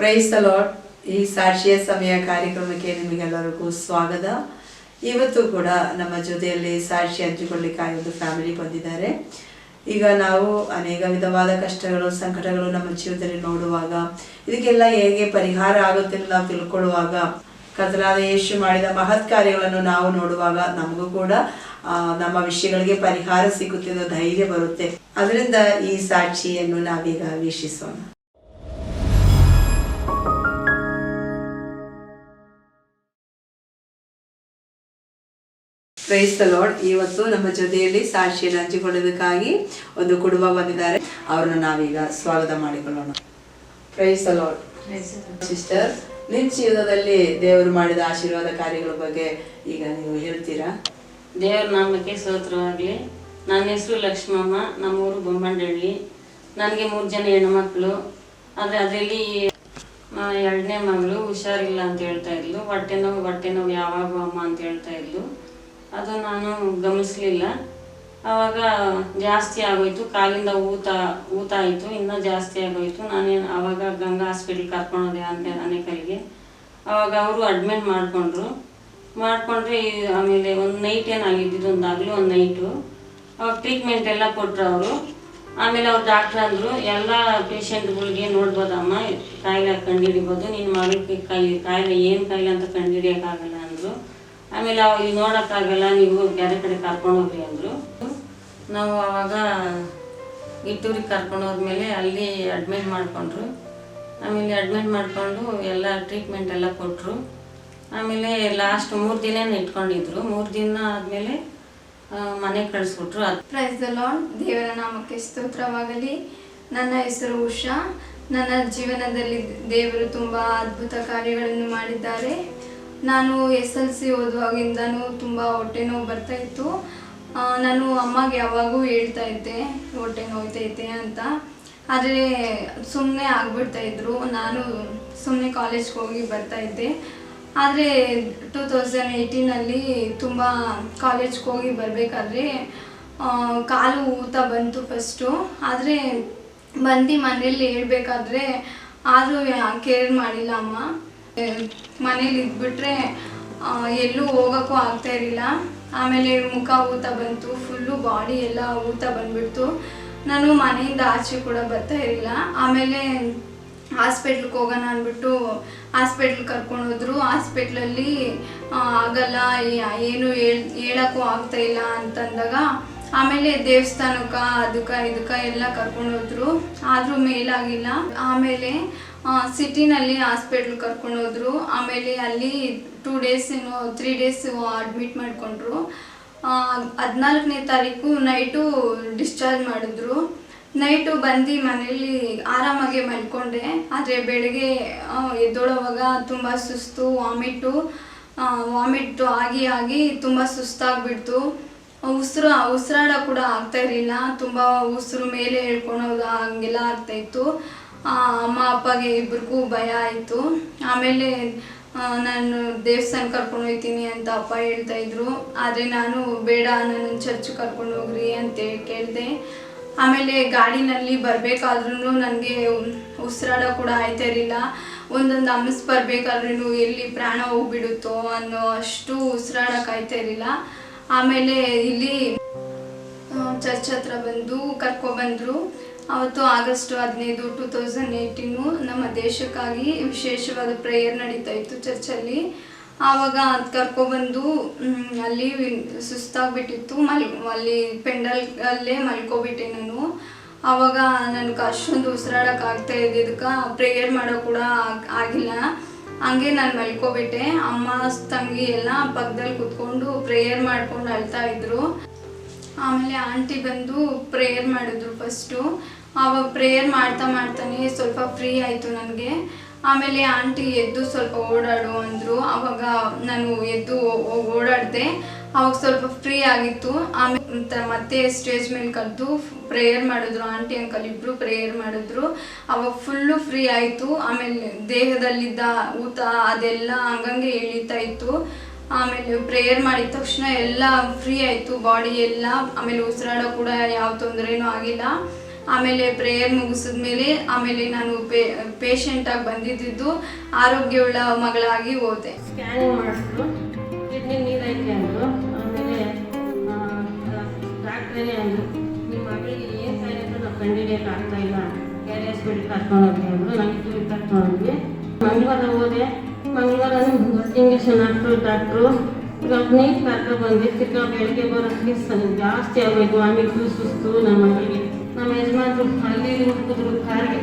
Praise the lord. ಈ ಸಾಕ್ಷಿಯ ಸಮಯ ಕಾರ್ಯಕ್ರಮಕ್ಕೆ ನಿಮಗೆಲ್ಲರಿಗೂ ಸ್ವಾಗತ. ಇವತ್ತು ಕೂಡ ನಮ್ಮ ಜೊತೆಯಲ್ಲಿ ಸಾಕ್ಷಿ ಹಂಚಿಕೊಳ್ಳಿಕ್ಕಾಗಿ ಒಂದು ಫ್ಯಾಮಿಲಿ ಬಂದಿದ್ದಾರೆ. ಈಗ ನಾವು ಅನೇಕ ವಿಧವಾದ ಕಷ್ಟಗಳು, ಸಂಕಟಗಳು ನಮ್ಮ ಜೀವಿತದಲ್ಲಿ ನೋಡುವಾಗ, ಇದಕ್ಕೆಲ್ಲ ಹೇಗೆ ಪರಿಹಾರ ಆಗುತ್ತೆ ಅಂತ ನಾವು ತಿಳ್ಕೊಳ್ಳುವಾಗ, ಕರ್ತನಾದ ಯೇಸು ಮಾಡಿದ ಮಹತ್ ಕಾರ್ಯಗಳನ್ನು ನಾವು ನೋಡುವಾಗ ನಮಗೂ ಕೂಡ ನಮ್ಮ ವಿಷಯಗಳಿಗೆ ಪರಿಹಾರ ಸಿಗುತ್ತಿದ್ದ ಧೈರ್ಯ ಬರುತ್ತೆ. ಅದರಿಂದ ಈ ಸಾಕ್ಷಿಯನ್ನು ನಾವೀಗ ವೀಕ್ಷಿಸೋಣ. Praise the lord. ಇವತ್ತು ನಮ್ಮ ಜೊತೆಯಲ್ಲಿ ಸಾಕ್ಷಿಯನ್ನು ಹಂಚಿಕೊಳ್ಳೋದಕ್ಕಾಗಿ ಒಂದು ಕುಟುಂಬ ಬಂದಿದ್ದಾರೆ. ಅವರನ್ನು ನಾವೀಗ ಸ್ವಾಗತ ಮಾಡಿಕೊಳ್ಳೋಣ. Praise the lord. ಸಿಸ್ಟರ್, ನಿಮ್ಮ ಜೀವನದಲ್ಲಿ ದೇವರು ಮಾಡಿದ ಆಶೀರ್ವಾದ ಕಾರ್ಯಗಳ ಬಗ್ಗೆ ಈಗ ನೀವು ಹೇಳ್ತೀರಾ? ದೇವ್ರ ನಾಮಕ್ಕೆ ಸ್ತೋತ್ರವಾಗಲಿ. ನನ್ನ ಹೆಸರು ಲಕ್ಷ್ಮಮ್ಮ, ನಮ್ಮೂರು ಬೊಮ್ಮಂಡಳ್ಳಿ. ನನಗೆ 3 ಜನ ಹೆಣ್ಮಕ್ಳು. ಆದರೆ ಅದರಲ್ಲಿ 2ನೇ ಮಗಳು ಹುಷಾರಿಲ್ಲ ಅಂತ ಹೇಳ್ತಾ ಇದ್ಲು. ಹೊಟ್ಟೆ ನೋವು ಯಾವಾಗ ಅಮ್ಮ ಅಂತ ಹೇಳ್ತಾ ಇದ್ಲು. ಅದು ನಾನು ಗಮನಿಸಲಿಲ್ಲ. ಆವಾಗ ಜಾಸ್ತಿ ಆಗೋಯ್ತು, ಕಾಲಿಂದ ಊತ ಆಯಿತು, ಇನ್ನೂ ಜಾಸ್ತಿ ಆಗೋಯ್ತು. ನಾನೇನು ಆವಾಗ ಗಂಗಾ ಹಾಸ್ಪಿಟ್ಲ್ ಕರ್ಕೊಂಡೋದೆ ಅನೇಕರಿಗೆ. ಆವಾಗ ಅವರು ಅಡ್ಮಿಟ್ ಮಾಡಿಕೊಂಡ್ರೆ ಆಮೇಲೆ ಒಂದು ನೈಟ್ ಏನಾಗಿದ್ದು, ಒಂದು ಹಗಲು ಒಂದು ನೈಟು. ಅವಾಗ ಟ್ರೀಟ್ಮೆಂಟ್ ಎಲ್ಲ ಕೊಟ್ಟರು ಅವರು. ಆಮೇಲೆ ಅವ್ರು ಡಾಕ್ಟ್ರ್ ಅಂದರು, ಎಲ್ಲ ಪೇಷಂಟ್ಗಳಿಗೆ ನೋಡ್ಬೋದಮ್ಮ, ಕಾಯಿಲೆ ಕಂಡುಹಿಡಿಬೋದು, ನಿನ್ನ ಮಗಳಿಗೆ ಕಾಯಿಲೆ ಏನು ಕಾಯಿಲೆ ಅಂತ ಕಂಡುಹಿಡಿಯೋಕ್ಕಾಗಲ್ಲ ಅಂದರು. ಆಮೇಲೆ ಅವಾಗ ಇಲ್ಲಿ ನೋಡೋಕ್ಕಾಗಲ್ಲ, ನೀವು ಬೇರೆ ಕಡೆ ಕರ್ಕೊಂಡೋಗ್ರಿ ಅಂದರು. ನಾವು ಆವಾಗ ಇಟ್ಟೂರಿಗೆ ಕರ್ಕೊಂಡೋದ್ಮೇಲೆ ಅಲ್ಲಿ ಅಡ್ಮಿಟ್ ಮಾಡಿಕೊಂಡ್ರು. ಆಮೇಲೆ ಅಡ್ಮಿಟ್ ಮಾಡಿಕೊಂಡು ಎಲ್ಲ ಟ್ರೀಟ್ಮೆಂಟ್ ಎಲ್ಲ ಕೊಟ್ಟರು. ಆಮೇಲೆ ಲಾಸ್ಟ್ 3 ದಿನ ಇಟ್ಕೊಂಡಿದ್ರು. 3 ದಿನ ಆದಮೇಲೆ ಮನೆಗೆ ಕಳಿಸ್ಬಿಟ್ರು. Praise the lord. ದೇವರ ನಾಮಕ್ಕೆ ಸ್ತೋತ್ರವಾಗಲಿ. ನನ್ನ ಹೆಸರು ಉಷಾ. ನನ್ನ ಜೀವನದಲ್ಲಿ ದೇವರು ತುಂಬ ಅದ್ಭುತ ಕಾರ್ಯಗಳನ್ನು ಮಾಡಿದ್ದಾರೆ. ನಾನು SLC ಓದುವಾಗಿಂದನೂ ತುಂಬ ಹೊಟ್ಟೆ ನೋವು ಬರ್ತಾಯಿತ್ತು. ನಾನು ಅಮ್ಮಗೆ ಯಾವಾಗೂ ಹೇಳ್ತಾ ಇದ್ದೆ ಹೊಟ್ಟೆ ನೋಯ್ತೈತೆ ಅಂತ. ಆದರೆ ಸುಮ್ಮನೆ ಆಗಿಬಿಡ್ತಾಯಿದ್ರು. ನಾನು ಸುಮ್ಮನೆ ಕಾಲೇಜ್ಗೆ ಹೋಗಿ ಬರ್ತಾಯಿದ್ದೆ. ಆದರೆ 2018 ತುಂಬ ಕಾಲೇಜ್ಗೆ ಹೋಗಿ ಬರಬೇಕಾದ್ರೆ ಕಾಲು ಊತ ಬಂತು ಫಸ್ಟು. ಆದರೆ ಬಂದು ಮನೇಲಿ ಹೇಳ್ಬೇಕಾದ್ರೆ ಆದರೂ ಕೇರ್ ಮಾಡಿಲ್ಲ ಅಮ್ಮ. ಮನೇಲಿ ಇದ್ಬಿಟ್ರೆ ಎಲ್ಲೂ ಹೋಗೋಕ್ಕೂ ಆಗ್ತಾಯಿರಲಿಲ್ಲ. ಆಮೇಲೆ ಮುಖ ಊತ ಬಂತು, ಫುಲ್ಲು ಬಾಡಿ ಎಲ್ಲ ಊತ ಬಂದ್ಬಿಡ್ತು. ನಾನು ಮನೆಯಿಂದ ಆಚೆ ಕೂಡ ಬರ್ತಾ ಇರಲಿಲ್ಲ. ಆಮೇಲೆ ಹಾಸ್ಪಿಟ್ಲಿಗೆ ಹೋಗೋಣ ಅಂದ್ಬಿಟ್ಟು ಹಾಸ್ಪಿಟ್ಲಿಗೆ ಕರ್ಕೊಂಡೋದ್ರು. ಹಾಸ್ಪಿಟ್ಲಲ್ಲಿ ಆಗಲ್ಲ, ಏನು ಹೇಳೋಕ್ಕೂ ಆಗ್ತಾಯಿಲ್ಲ ಅಂತಂದಾಗ ಆಮೇಲೆ ದೇವಸ್ಥಾನಕ್ಕೆ ಇದಕ್ಕೆ ಎಲ್ಲ ಕರ್ಕೊಂಡೋದ್ರು. ಆದರೂ ಮೇಲಾಗಿಲ್ಲ. ಆಮೇಲೆ ಸಿಟಿನಲ್ಲಿ ಹಾಸ್ಪಿಟ್ಲ್ ಕರ್ಕೊಂಡೋದ್ರು. ಆಮೇಲೆ ಅಲ್ಲಿ 2 ಡೇಸ್ 3 ಡೇಸ್ ಅಡ್ಮಿಟ್ ಮಾಡಿಕೊಂಡ್ರು. 14ನೇ ತಾರೀಕು ನೈಟು ಡಿಸ್ಚಾರ್ಜ್ ಮಾಡಿದ್ರು. ನೈಟು ಬಂದು ಮನೇಲಿ ಆರಾಮಾಗೆ ಮಲ್ಕೊಂಡೆ. ಆದರೆ ಬೆಳಗ್ಗೆ ಎದ್ದೊಳೋವಾಗ ತುಂಬ ಸುಸ್ತು, ವಾಮಿಟ್ಟು ಆಗಿ ತುಂಬ ಸುಸ್ತಾಗ್ಬಿಡ್ತು. ಉಸಿರಾಡ ಕೂಡ ಆಗ್ತಾಯಿರಲಿಲ್ಲ. ತುಂಬ ಉಸಿರು ಮೇಲೆ ಹೇಳ್ಕೊಳೋದು ಹಂಗೆಲ್ಲ ಆಗ್ತಾಯಿತ್ತು. ಅಮ್ಮ ಅಪ್ಪಗೆ ಇಬ್ರಿಗೂ ಭಯ ಆಯಿತು. ಆಮೇಲೆ ನಾನು ದೇವಸ್ಥಾನ ಕರ್ಕೊಂಡು ಹೋಗ್ತೀನಿ ಅಂತ ಅಪ್ಪ ಹೇಳ್ತಾಯಿದ್ರು. ಆದರೆ ನಾನು ಬೇಡ, ನನ್ನ ಚರ್ಚ್ ಕರ್ಕೊಂಡು ಹೋಗ್ರಿ ಅಂತ ಕೇಳಿದೆ. ಆಮೇಲೆ ಗಾಡಿನಲ್ಲಿ ಬರಬೇಕಾದ್ರೂ ನನಗೆ ಉಸಿರಾಡ ಕೂಡ ಆಯ್ತಾ ಇರಲಿಲ್ಲ. ಒಂದೊಂದು ಅಮಸ್ ಬರಬೇಕಾದ್ರೂ ಎಲ್ಲಿ ಪ್ರಾಣ ಹೋಗ್ಬಿಡುತ್ತೋ ಅನ್ನೋ ಅಷ್ಟು ಉಸಿರಾಡೋಕ್ಕಾಯ್ತಾ ಇರಲಿಲ್ಲ. ಆಮೇಲೆ ಇಲ್ಲಿ ಚರ್ಚ್ ಹತ್ರ ಬಂದು ಕರ್ಕೊಬಂದರು. ಅವತ್ತು ಆಗಸ್ಟ್ 15, 2018 ನಮ್ಮ ದೇಶಕ್ಕಾಗಿ ವಿಶೇಷವಾದ ಪ್ರೇಯರ್ ನಡೀತಾ ಇತ್ತು ಚರ್ಚಲ್ಲಿ. ಆವಾಗ ಅದು ಕರ್ಕೊಬಂದು ಅಲ್ಲಿ ಸುಸ್ತಾಗ್ಬಿಟ್ಟಿತ್ತು. ಅಲ್ಲಿ ಪೆಂಡಲಲ್ಲೇ ಮಲ್ಕೊಬಿಟ್ಟೆ ನಾನು. ಆವಾಗ ನನಗೆ ಅಷ್ಟೊಂದು ಉಸಿರಾಡೋಕ್ಕಾಗ್ತಾ ಇದ್ದಿದ್ದಕ್ಕೆ ಪ್ರೇಯರ್ ಮಾಡೋ ಕೂಡ ಆಗಿಲ್ಲ. ಹಂಗೆ ನಾನು ಮಲ್ಕೊಬಿಟ್ಟೆ. ಅಮ್ಮ ತಂಗಿ ಎಲ್ಲ ಪಕ್ಕದಲ್ಲಿ ಕೂತ್ಕೊಂಡು ಪ್ರೇಯರ್ ಮಾಡ್ಕೊಂಡು ಅಳ್ತಾ ಇದ್ರು. ಆಮೇಲೆ ಆಂಟಿ ಬಂದು ಪ್ರೇಯರ್ ಮಾಡಿದ್ರು ಫಸ್ಟು. ಆವಾಗ ಪ್ರೇಯರ್ ಮಾಡ್ತಾನೆ ಸ್ವಲ್ಪ ಫ್ರೀ ಆಯಿತು ನನಗೆ. ಆಮೇಲೆ ಆಂಟಿ ಎದ್ದು ಸ್ವಲ್ಪ ಓಡಾಡು ಅಂದರು. ಆವಾಗ ನಾನು ಎದ್ದು ಓಡಾಡಿದೆ. ಆವಾಗ ಸ್ವಲ್ಪ ಫ್ರೀ ಆಗಿತ್ತು. ಆಮೇಲೆ ಮತ್ತೆ ಸ್ಟೇಜ್ ಮೇಲೆ ಕರೆದು ಪ್ರೇಯರ್ ಮಾಡಿದ್ರು. ಆಂಟಿ ಅಂಕಲ್ ಇಬ್ಬರು ಪ್ರೇಯರ್ ಮಾಡಿದ್ರು. ಆವಾಗ ಫುಲ್ಲು ಫ್ರೀ ಆಯಿತು. ಆಮೇಲೆ ದೇಹದಲ್ಲಿದ್ದ ಊತ ಅದೆಲ್ಲ ಹಂಗಂಗೆ ಇಳಿತಾ ಇತ್ತು. ಆಮೇಲೆ ಪ್ರೇಯರ್ ಮಾಡಿದ ತಕ್ಷಣ ಎಲ್ಲ ಫ್ರೀ ಆಯಿತು ಬಾಡಿ ಎಲ್ಲ. ಆಮೇಲೆ ಉಸಿರಾಡೋ ಕೂಡ ಯಾವ ತೊಂದರೆನೂ ಆಗಿಲ್ಲ. ಆಮೇಲೆ ಪ್ರೇಯರ್ ಮುಗಿಸಿದ್ಮೇಲೆ ಆಮೇಲೆ ನಾನು ಪೇಷಂಟಾಗಿ ಬಂದಿದ್ದು ಆರೋಗ್ಯವುಳ್ಳ ಮಗಳಾಗಿ ಹೋದೆ. ಸ್ಕ್ಯಾನಿಂಗ್ ಮಾಡಿದ್ರು, ಕಿಡ್ನಿ ನೀರೈತೆ ಅಂದರು. ಆಮೇಲೆ ಡಾಕ್ಟ್ರೇ ಅಂದರು, ನಿಮ್ಮ ಮಗಳಿಗೆ ಏನು ಕಾಯಿಲೆ ಅಂತ ನಾವು ಕಂಡುಹಿಡಿಯೋಕೆ ಆಗ್ತಾಯಿಲ್ಲ, KR ಹಾಸ್ಪಿಟ್ಲಿಗೆ ಕರ್ಕೊಂಡೋಗಿ ಅಂದರು. ನಾವು ಇಲ್ಲಿಗೆ ಕರ್ಕೊಂಡೋದ್ವಿ. ಮಂಗಳವಾರ ಹೋದೆ. ಮಂಗಳವಾರ ಇಂಜೆಕ್ಷನ್ ಹಾಕ್ರು ಡಾಕ್ಟ್ರು. ನೀರು ಕರ್ಕೊಬಂದು ತಿರ್ಗಾ ಬೆಳಗ್ಗೆ ಬರೋಕ್ಕೆ ಜಾಸ್ತಿ ಆಗೋಯ್ತು. ಆಮೇಲೆ ಸುಸ್ತು ನಮ್ಮ ಮಗಳಿಗೆ. ನಮ್ಮ ಯಜಮಾನ್ರು ಅಲ್ಲಿ ಹುಡುಕಿದ್ರು ಕಾರ್ಗೆ,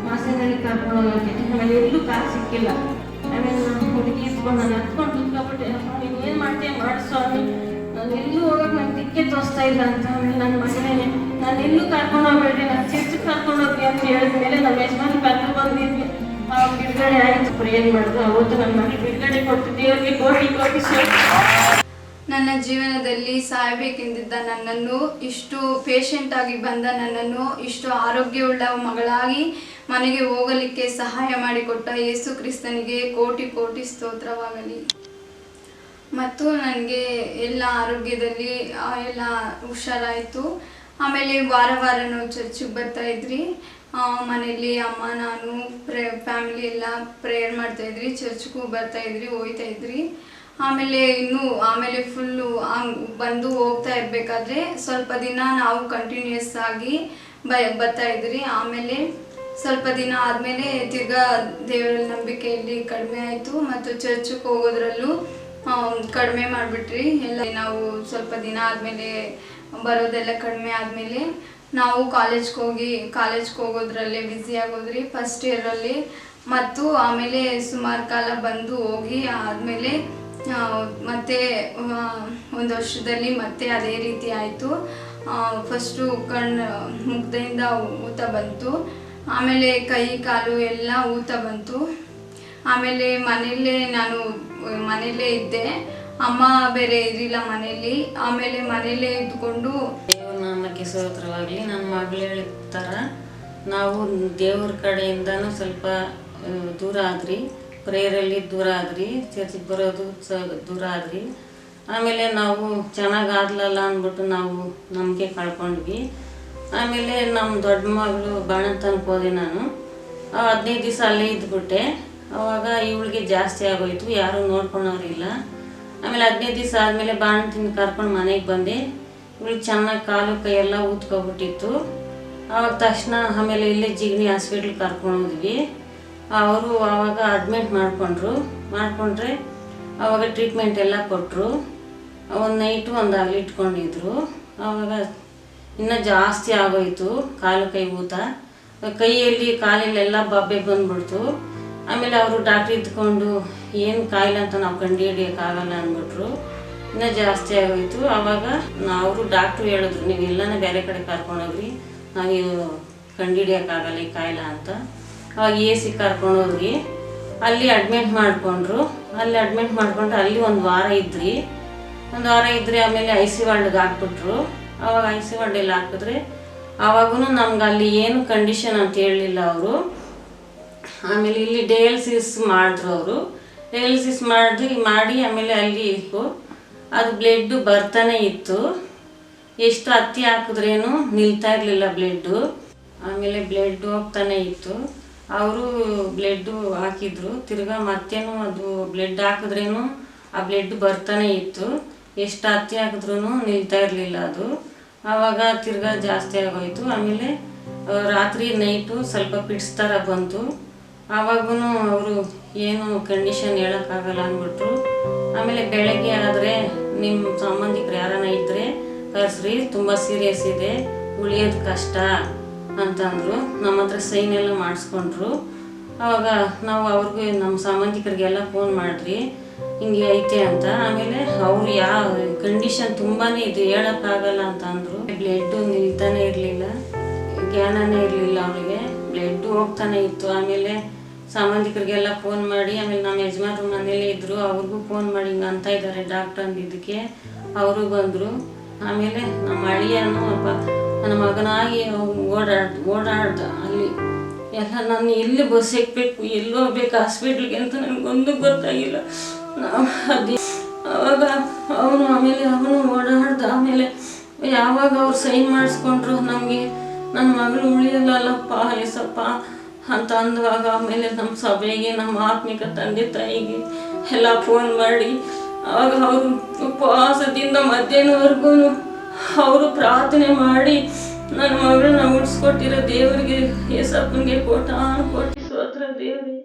ಮಾಸನಹಳ್ಳಿ ಕರ್ಕೊಂಡು ಹೋಗೋಕ್ಕೆ. ಆಮೇಲೆ ಎಲ್ಲೂ ಕಾರ್ ಸಿಕ್ಕಿಲ್ಲ. ಆಮೇಲೆ ನಾನು ಹುಡುಗಿ ಇಸ್ಕೊಂಡು ನಾನು ಹತ್ಕೊಂಡು ಕುತ್ಕೊಬಿಟ್ಟೆ. ನೀನು ಏನು ಮಾಡ್ತೀಯ ಮಾಡಿ ಸ್ವಾಮಿ, ನಾನು ಎಲ್ಲೂ ಹೋಗೋಕೆ ನಂಗೆ ದಿಕ್ಕೆ ತೋರಿಸ್ತಾ ಇಲ್ಲ ಅಂತ. ಆಮೇಲೆ ನನ್ನ ಮಗಳೇನೆ ನಾನು ಎಲ್ಲೂ ಕರ್ಕೊಂಡು ಹೋಗ್ಬೇಡ್ರಿ, ನಾನು ಚರ್ಚಿಗೆ ಕರ್ಕೊಂಡು ಹೋಗ್ರಿ ಅಂತ ಹೇಳಿದ್ಮೇಲೆ ನಮ್ಮ ಯಜಮಾನ್ ಕರ್ಕೊಂಡು ಬಂದಿದ್ವಿ. ಬಿಡುಗಡೆ ಆಯಿತು. ಪ್ರೇಯರ್ ಮಾಡಿದ್ರು. ಅವತ್ತು ನನ್ನ ಮಗಳಿಗೆ ಬಿಡುಗಡೆ ಕೊಟ್ಟು ದೇವರಿಗೆ ಕೋಟಿ ಕೋಟಿ ನನ್ನ ಜೀವನದಲ್ಲಿ ಸಾಯಬೇಕೆಂದಿದ್ದ ನನ್ನನ್ನು, ಇಷ್ಟು ಪೇಷಂಟಾಗಿ ಬಂದ ನನ್ನನ್ನು ಇಷ್ಟು ಆರೋಗ್ಯವುಳ್ಳ ಮಗಳಾಗಿ ಮನೆಗೆ ಹೋಗಲಿಕ್ಕೆ ಸಹಾಯ ಮಾಡಿಕೊಟ್ಟ ಯೇಸು ಕ್ರಿಸ್ತನಿಗೆ ಕೋಟಿ ಕೋಟಿ ಸ್ತೋತ್ರವಾಗಲಿ. ಮತ್ತು ನನಗೆ ಎಲ್ಲ ಆರೋಗ್ಯದಲ್ಲಿ ಎಲ್ಲ ಹುಷಾರಾಯಿತು. ಆಮೇಲೆ ವಾರ ವಾರ ನಾವು ಚರ್ಚಿಗೆ ಬರ್ತಾಯಿದ್ರಿ. ಮನೇಲಿ ಅಮ್ಮ ನಾನು ಫ್ಯಾಮಿಲಿ ಎಲ್ಲ ಪ್ರೇಯರ್ ಮಾಡ್ತಾಯಿದ್ರಿ, ಚರ್ಚ್ಗೂ ಬರ್ತಾಯಿದ್ರಿ, ಹೋಗ್ತಾಯಿದ್ರಿ. ಆಮೇಲೆ ಫುಲ್ಲು ಬಂದು ಹೋಗ್ತಾ ಇರಬೇಕಾದ್ರೆ ಸ್ವಲ್ಪ ದಿನ ನಾವು ಕಂಟಿನ್ಯೂಸ್ ಆಗಿ ಬರ್ತಾಯಿದ್ರಿ. ಆಮೇಲೆ ಸ್ವಲ್ಪ ದಿನ ಆದಮೇಲೆ ತಿರ್ಗಾ ದೇವರ ನಂಬಿಕೆಯಲ್ಲಿ ಕಡಿಮೆ ಆಯಿತು ಮತ್ತು ಚರ್ಚ್ಗೆ ಹೋಗೋದ್ರಲ್ಲೂ ಕಡಿಮೆ ಮಾಡಿಬಿಟ್ರಿ. ಎಲ್ಲ ನಾವು ಸ್ವಲ್ಪ ದಿನ ಆದಮೇಲೆ ಬರೋದೆಲ್ಲ ಕಡಿಮೆ ಆದಮೇಲೆ ನಾವು ಕಾಲೇಜ್ಗೆ ಹೋಗೋದ್ರಲ್ಲೇ ಬ್ಯುಸಿ ಆಗೋದ್ರಿ ಫಸ್ಟ್ ಇಯರಲ್ಲಿ. ಮತ್ತು ಆಮೇಲೆ ಸುಮಾರು ಕಾಲ ಬಂದು ಹೋಗಿ ಆದಮೇಲೆ ಮತ್ತೆ ಒಂದು ವರ್ಷದಲ್ಲಿ ಮತ್ತೆ ಅದೇ ರೀತಿ ಆಯಿತು. ಫಸ್ಟು ಮುಗ್ದಿಂದ ಊತ ಬಂತು, ಆಮೇಲೆ ಕೈ ಕಾಲು ಎಲ್ಲ ಊತ ಬಂತು. ಆಮೇಲೆ ಮನೆಯಲ್ಲೇ ಇದ್ದೆ, ಅಮ್ಮ ಬೇರೆ ಇರಲಿಲ್ಲ ಮನೇಲಿ. ಆಮೇಲೆ ಮನೆಯಲ್ಲೇ ಇದ್ಕೊಂಡು ದೇವ್ರ ನಾಮಕ್ಕೆ ಸ್ತೋತ್ರವಾಗಲಿ. ನನ್ನ ಮಗಳು ಹೇಳಿದ ಥರ ನಾವು ದೇವ್ರ ಕಡೆಯಿಂದನೂ ಸ್ವಲ್ಪ ದೂರ ಆದ್ರಿ, ಪ್ರೇಯರಲ್ಲಿ ದೂರ ಆದ್ರಿ, ಚರ್ಚಿಗೆ ಬರೋದು ದೂರ ಆದ್ರಿ. ಆಮೇಲೆ ನಾವು ಚೆನ್ನಾಗಾಗ್ಲಲ್ಲ ಅಂದ್ಬಿಟ್ಟು ನಾವು ನಂಬಿಕೆ ಕಳ್ಕೊಂಡ್ವಿ. ಆಮೇಲೆ ನಮ್ಮ ದೊಡ್ಡ ಮಗಳು ಬಾಣಂತನಕ್ಕೆ ಹೋದೆ ನಾನು. 15 ದಿವಸ ಅಲ್ಲೇ ಇದ್ಬಿಟ್ಟೆ. ಆವಾಗ ಇವಳಿಗೆ ಜಾಸ್ತಿ ಆಗೋಯ್ತು, ಯಾರೂ ನೋಡ್ಕೊಳೋರಿಲ್ಲ. ಆಮೇಲೆ 15 ದಿವಸ ಆದಮೇಲೆ ಬಾಣಂತಿನ ಕರ್ಕೊಂಡು ಮನೆಗೆ ಬಂದೆ. ಇವಳಿಗೆ ಚೆನ್ನಾಗಿ ಕಾಲು ಕೈ ಎಲ್ಲ ಊದ್ಕೊಬಿಟ್ಟಿತ್ತು. ಆವಾಗ ತಕ್ಷಣ ಆಮೇಲೆ ಇಲ್ಲೇ ಜಿಗಣಿ ಹಾಸ್ಪಿಟ್ಲಿಗೆ ಕರ್ಕೊಂಡೋದ್ವಿ. ಅವರು ಆವಾಗ ಅಡ್ಮಿಟ್ ಮಾಡಿಕೊಂಡ್ರೆ ಆವಾಗ ಟ್ರೀಟ್ಮೆಂಟ್ ಎಲ್ಲ ಕೊಟ್ಟರು. ಒಂದು ನೈಟು ಒಂದು ಹಗಲು ಇಟ್ಕೊಂಡಿದ್ರು. ಆವಾಗ ಇನ್ನೂ ಜಾಸ್ತಿ ಆಗೋಯ್ತು ಕಾಲು ಕೈ ಊತ, ಕೈಯಲ್ಲಿ ಕಾಲಲ್ಲೆಲ್ಲ ಬಬ್ಬೆ ಬಂದ್ಬಿಡ್ತು. ಆಮೇಲೆ ಅವರು ಡಾಕ್ಟ್ರ್ ಇದ್ಕೊಂಡು ಏನು ಕಾಯಿಲೆ ಅಂತ ನಾವು ಕಂಡುಹಿಡಿಯೋಕ್ಕಾಗಲ್ಲ ಅಂದ್ಬಿಟ್ರು. ಇನ್ನೂ ಜಾಸ್ತಿ ಆಗೋಯ್ತು. ಆವಾಗ ಅವರು ಡಾಕ್ಟ್ರು ಹೇಳಿದ್ರು, ನೀವು ಎಲ್ಲನೇ ಬೇರೆ ಕಡೆ ಕರ್ಕೊಂಡೋಗ್ರಿ, ನಾವು ಕಂಡುಹಿಡಿಯೋಕ್ಕಾಗಲ್ಲ ಈ ಕಾಯಿಲೆ ಅಂತ. ಅವಾಗ AC ಕರ್ಕೊಂಡೋದ್ರಿ. ಅಲ್ಲಿ ಅಡ್ಮಿಟ್ ಮಾಡಿಕೊಂಡ್ರು. ಅಲ್ಲಿ ಒಂದು ವಾರ ಇದ್ರಿ. ಆಮೇಲೆ IC ವಾರ್ಡ್ಗೆ ಹಾಕ್ಬಿಟ್ರು. ಆವಾಗ IC ವಾರ್ಡಲ್ಲಿ ಹಾಕಿದ್ರೆ ಆವಾಗೂ ನಮ್ಗೆ ಅಲ್ಲಿ ಏನು ಕಂಡೀಷನ್ ಅಂತ ಹೇಳಲಿಲ್ಲ ಅವರು. ಆಮೇಲೆ ಇಲ್ಲಿ ಡಯಾಲಿಸಿಸ್ ಮಾಡಿದ್ರು ಅವರು. ಡಯಾಲಿಸಿಸ್ ಮಾಡಿ ಆಮೇಲೆ ಅಲ್ಲಿ ಅದು ಬ್ಲಡ್ ಬರ್ತಾನೆ ಇತ್ತು. ಎಷ್ಟು ಹತ್ತಿ ಹಾಕಿದ್ರೇನು ನಿಲ್ತಾ ಇರಲಿಲ್ಲ ಬ್ಲಡ್ಡು. ಆಮೇಲೆ ಬ್ಲಡ್ ಹೋಗ್ತಾನೆ ಇತ್ತು. ಅವರು ಬ್ಲಡ್ಡು ಹಾಕಿದ್ರು. ತಿರ್ಗಾ ಮತ್ತೇನು ಅದು ಬ್ಲಡ್ ಹಾಕಿದ್ರೇನು ಆ ಬ್ಲಡ್ ಬರ್ತಾನೆ ಇತ್ತು. ಎಷ್ಟು ಹತ್ತಿ ಹಾಕಿದ್ರೂ ನಿಲ್ತಾ ಇರಲಿಲ್ಲ ಅದು. ಆವಾಗ ತಿರ್ಗಾ ಜಾಸ್ತಿ ಆಗೋಯ್ತು. ಆಮೇಲೆ ರಾತ್ರಿ ನೈಟು ಸ್ವಲ್ಪ ಪಿಟ್ಸ್ ಥರ ಬಂತು. ಆವಾಗೂ ಅವರು ಏನು ಕಂಡೀಷನ್ ಹೇಳೋಕ್ಕಾಗಲ್ಲ ಅಂದ್ಬಿಟ್ರು. ಆಮೇಲೆ ಬೆಳಗ್ಗೆ ಆದರೆ ನಿಮ್ಮ ಸಂಬಂಧಿಕರು ಯಾರನ್ನ ಇದ್ದರೆ ಕರೆಸ್ರಿ, ತುಂಬ ಸೀರಿಯಸ್ ಇದೆ, ಉಳಿಯೋದು ಕಷ್ಟ ಅಂತಂದರು. ನಮ್ಮ ಹತ್ರ ಸೈನ್ ಎಲ್ಲ ಮಾಡಿಸ್ಕೊಂಡ್ರು. ಆವಾಗ ನಾವು ಅವ್ರಿಗೆ ನಮ್ಮ ಸಂಬಂಧಿಕರಿಗೆಲ್ಲ ಫೋನ್ ಮಾಡಿದ್ರಿ, ಹಿಂಗೆ ಐತೆ ಅಂತ. ಆಮೇಲೆ ಅವರು ಯಾವ ಕಂಡೀಷನ್ ತುಂಬಾ ಇದು ಹೇಳೋಕ್ಕಾಗಲ್ಲ ಅಂತ ಅಂದರು. ಬ್ಲಡ್ಡು ನಿಲ್ತಾನೆ ಇರಲಿಲ್ಲ, ಜ್ಞಾನನೇ ಇರಲಿಲ್ಲ ಅವರಿಗೆ, ಬ್ಲಡ್ಡು ಹೋಗ್ತಾನೆ ಇತ್ತು. ಆಮೇಲೆ ಸಂಬಂಧಿಕರಿಗೆಲ್ಲ ಫೋನ್ ಮಾಡಿ, ಆಮೇಲೆ ನಮ್ಮ ಯಜಮಾನ್ರು ಮನೇಲೇ ಇದ್ದರು, ಅವ್ರಿಗೂ ಫೋನ್ ಮಾಡಿ ಹಿಂಗೆ ಅಂತ ಇದ್ದಾರೆ ಡಾಕ್ಟ್ರ್ ಅಂದಿದ್ದಕ್ಕೆ ಅವರು ಬಂದರು. ಆಮೇಲೆ ನಮ್ಮ ಅಳಿಯನು ನನ್ನ ಮಗನಾಗಿ ಓಡಾಡ್ದ ಅಲ್ಲಿ ಎಲ್ಲ. ನಾನು ಎಲ್ಲಿ ಬಸ್ ಸಿಕ್ಬೇಕು, ಎಲ್ಲಿ ಹೋಗ್ಬೇಕು ಹಾಸ್ಪಿಟ್ಲಿಗೆ ಅಂತ ನನಗೊಂದು ಗೊತ್ತಾಗಿಲ್ಲ. ಆವಾಗ ಅವನು ಓಡಾಡ್ದ. ಆಮೇಲೆ ಯಾವಾಗ ಅವ್ರು ಸೈನ್ ಮಾಡಿಸ್ಕೊಂಡ್ರು ನಮಗೆ ನನ್ನ ಮಗಳು ಉಳಿಯಲ್ಲಪ್ಪ ಏಸಪ್ಪ ಅಂತ ಅಂದುವಾಗ ಆಮೇಲೆ ನಮ್ಮ ಸಭೆಗೆ, ನಮ್ಮ ಆತ್ಮಿಕ ತಂದೆ ತಾಯಿಗೆ ಎಲ್ಲ ಫೋನ್ ಮಾಡಿ ಆವಾಗ ಅವರು ಉಪವಾಸದಿಂದ ಮಧ್ಯಾಹ್ನವರೆಗೂ ಅವರು ಪ್ರಾರ್ಥನೆ ಮಾಡಿ ನನ್ನ ಮಗಳನ್ನ ಉಳಿಸ್ಕೊಟ್ಟಿರೋ ದೇವರಿಗೆ, ಏಸಪ್ಪನಿಗೆ ಕೋಟಿ ಸ್ತೋತ್ರ ದೇವರಿಗೆ.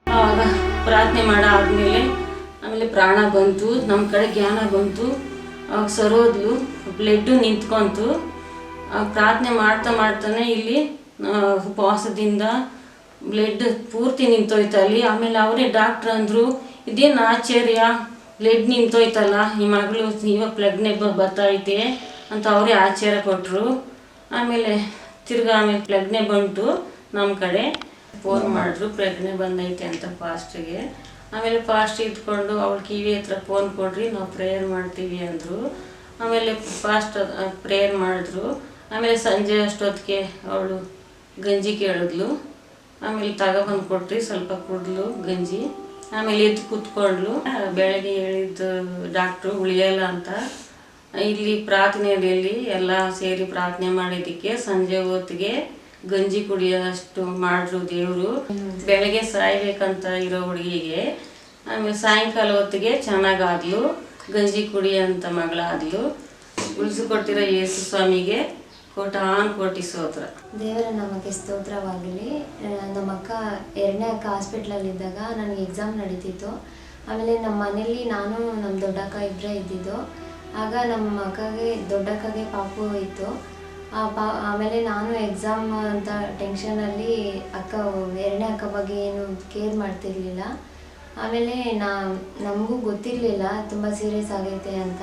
ಆವಾಗ ಪ್ರಾರ್ಥನೆ ಮಾಡಾದ್ಮೇಲೆ ಆಮೇಲೆ ಪ್ರಾಣ ಬಂತು, ನಮ್ಮ ಕಡೆ ಜ್ಞಾನ ಬಂತು. ಅವಾಗ ಸರೋದ್ಲು, ಬ್ಲಡ್ಡು ನಿಂತ್ಕೊಂತು. ಪ್ರಾರ್ಥನೆ ಮಾಡ್ತಾನೆ ಇಲ್ಲಿ ಉಪವಾಸದಿಂದ ಬ್ಲಡ್ ಪೂರ್ತಿ ನಿಂತೋಯ್ತು ಅಲ್ಲಿ. ಆಮೇಲೆ ಅವರೇ ಡಾಕ್ಟ್ರ್ ಅಂದರು, ಇದೇನು ಆಶ್ಚರ್ಯ, ಬ್ಲಡ್ ನಿಂತೋಯ್ತಲ್ಲ, ಈ ಮಗಳು ಇವಾಗ ಪ್ರೆಗ್ನೆಂಟ್ ಬರ್ತೈತೆ ಅಂತ ಅವರೇ ಆಶ್ಚರ್ಯ ಕೊಟ್ಟರು. ಆಮೇಲೆ ಆಮೇಲೆ ಪ್ರೆಗ್ನೆಂಟ್ ಬಂತು. ನಮ್ಮ ಕಡೆ ಫೋನ್ ಮಾಡಿದ್ರು ಪ್ರೆಗ್ನೆಂಟ್ ಬಂದೈತೆ ಅಂತ ಫಾಸ್ಟಿಗೆ. ಆಮೇಲೆ ಫಾಸ್ಟ್ ಇದ್ಕೊಂಡು ಅವಳು ಕಿವಿ ಹತ್ರ ಫೋನ್ ಕೊಡ್ರಿ, ನಾವು ಪ್ರೇಯರ್ ಮಾಡ್ತೀವಿ ಅಂದರು. ಆಮೇಲೆ ಫಾಸ್ಟ್ ಪ್ರೇಯರ್ ಮಾಡಿದ್ರು. ಆಮೇಲೆ ಸಂಜೆ ಅಷ್ಟೊತ್ತಿಗೆ ಅವಳು ಗಂಜಿ ಕೇಳಿದ್ಲು. ಆಮೇಲೆ ತಗೊಬಂದು ಕೊಟ್ರಿ, ಸ್ವಲ್ಪ ಕುಡಿದ್ಲು ಗಂಜಿ. ಆಮೇಲೆ ಎದ್ದು ಕೂತ್ಕೊಂಡ್ಲು. ಬೆಳಗ್ಗೆ ಹೇಳಿದ್ದು ಡಾಕ್ಟ್ರು ಉಳಿಯಲ್ಲ ಅಂತ. ಇಲ್ಲಿ ಪ್ರಾರ್ಥನೆಯಲ್ಲಿ ಎಲ್ಲ ಸೇರಿ ಪ್ರಾರ್ಥನೆ ಮಾಡಿದ್ದಕ್ಕೆ ಸಂಜೆ ಹೊತ್ತಿಗೆ ಗಂಜಿ ಕುಡಿಯೋಷ್ಟು ಮಾಡ್ರು ದೇವರು. ಬೆಳಗ್ಗೆ ಸಾಯ್ಬೇಕಂತ ಇರೋ ಹುಡುಗಿಗೆ ಆಮೇಲೆ ಸಾಯಂಕಾಲ ಹೊತ್ತಿಗೆ ಚೆನ್ನಾಗಾದ್ಲು, ಗಂಜಿ ಕುಡಿಯೋಂಥ ಮಗಳಾದ್ಲು. ಉಳಿಸಿಕೊಟ್ಟಿರೋ ಯೇಸು ಸ್ವಾಮಿಗೆ ಕೋಟಿ ಸ್ತೋತ್ರ. ದೇವರ ನಮಗೆ ಸ್ತೋತ್ರವಾಗಲಿ. ನಮ್ಮ ಅಕ್ಕ 2ನೇ ಅಕ್ಕ ಹಾಸ್ಪಿಟ್ಲಲ್ಲಿದ್ದಾಗ ನನಗೆ ಎಕ್ಸಾಮ್ ನಡೀತಿತ್ತು. ಆಮೇಲೆ ನಮ್ಮ ಮನೇಲಿ ನಾನು ನಮ್ಮ ದೊಡ್ಡಕ್ಕ ಇಬ್ಬರೇ ಇದ್ದಿದ್ದು. ಆಗ ನಮ್ಮ ಅಕ್ಕಗೆ ದೊಡ್ಡಕ್ಕಗೆ ಪಾಪು ಇತ್ತು. ಆಮೇಲೆ ನಾನು ಎಕ್ಸಾಮ್ ಅಂತ ಟೆನ್ಷನಲ್ಲಿ ಅಕ್ಕ 2ನೇ ಅಕ್ಕ ಬಗ್ಗೆ ಏನು ಕೇರ್ ಮಾಡ್ತಿರ್ಲಿಲ್ಲ. ಆಮೇಲೆ ನಮಗೂ ಗೊತ್ತಿರಲಿಲ್ಲ ತುಂಬ ಸೀರಿಯಸ್ ಆಗೈತೆ ಅಂತ.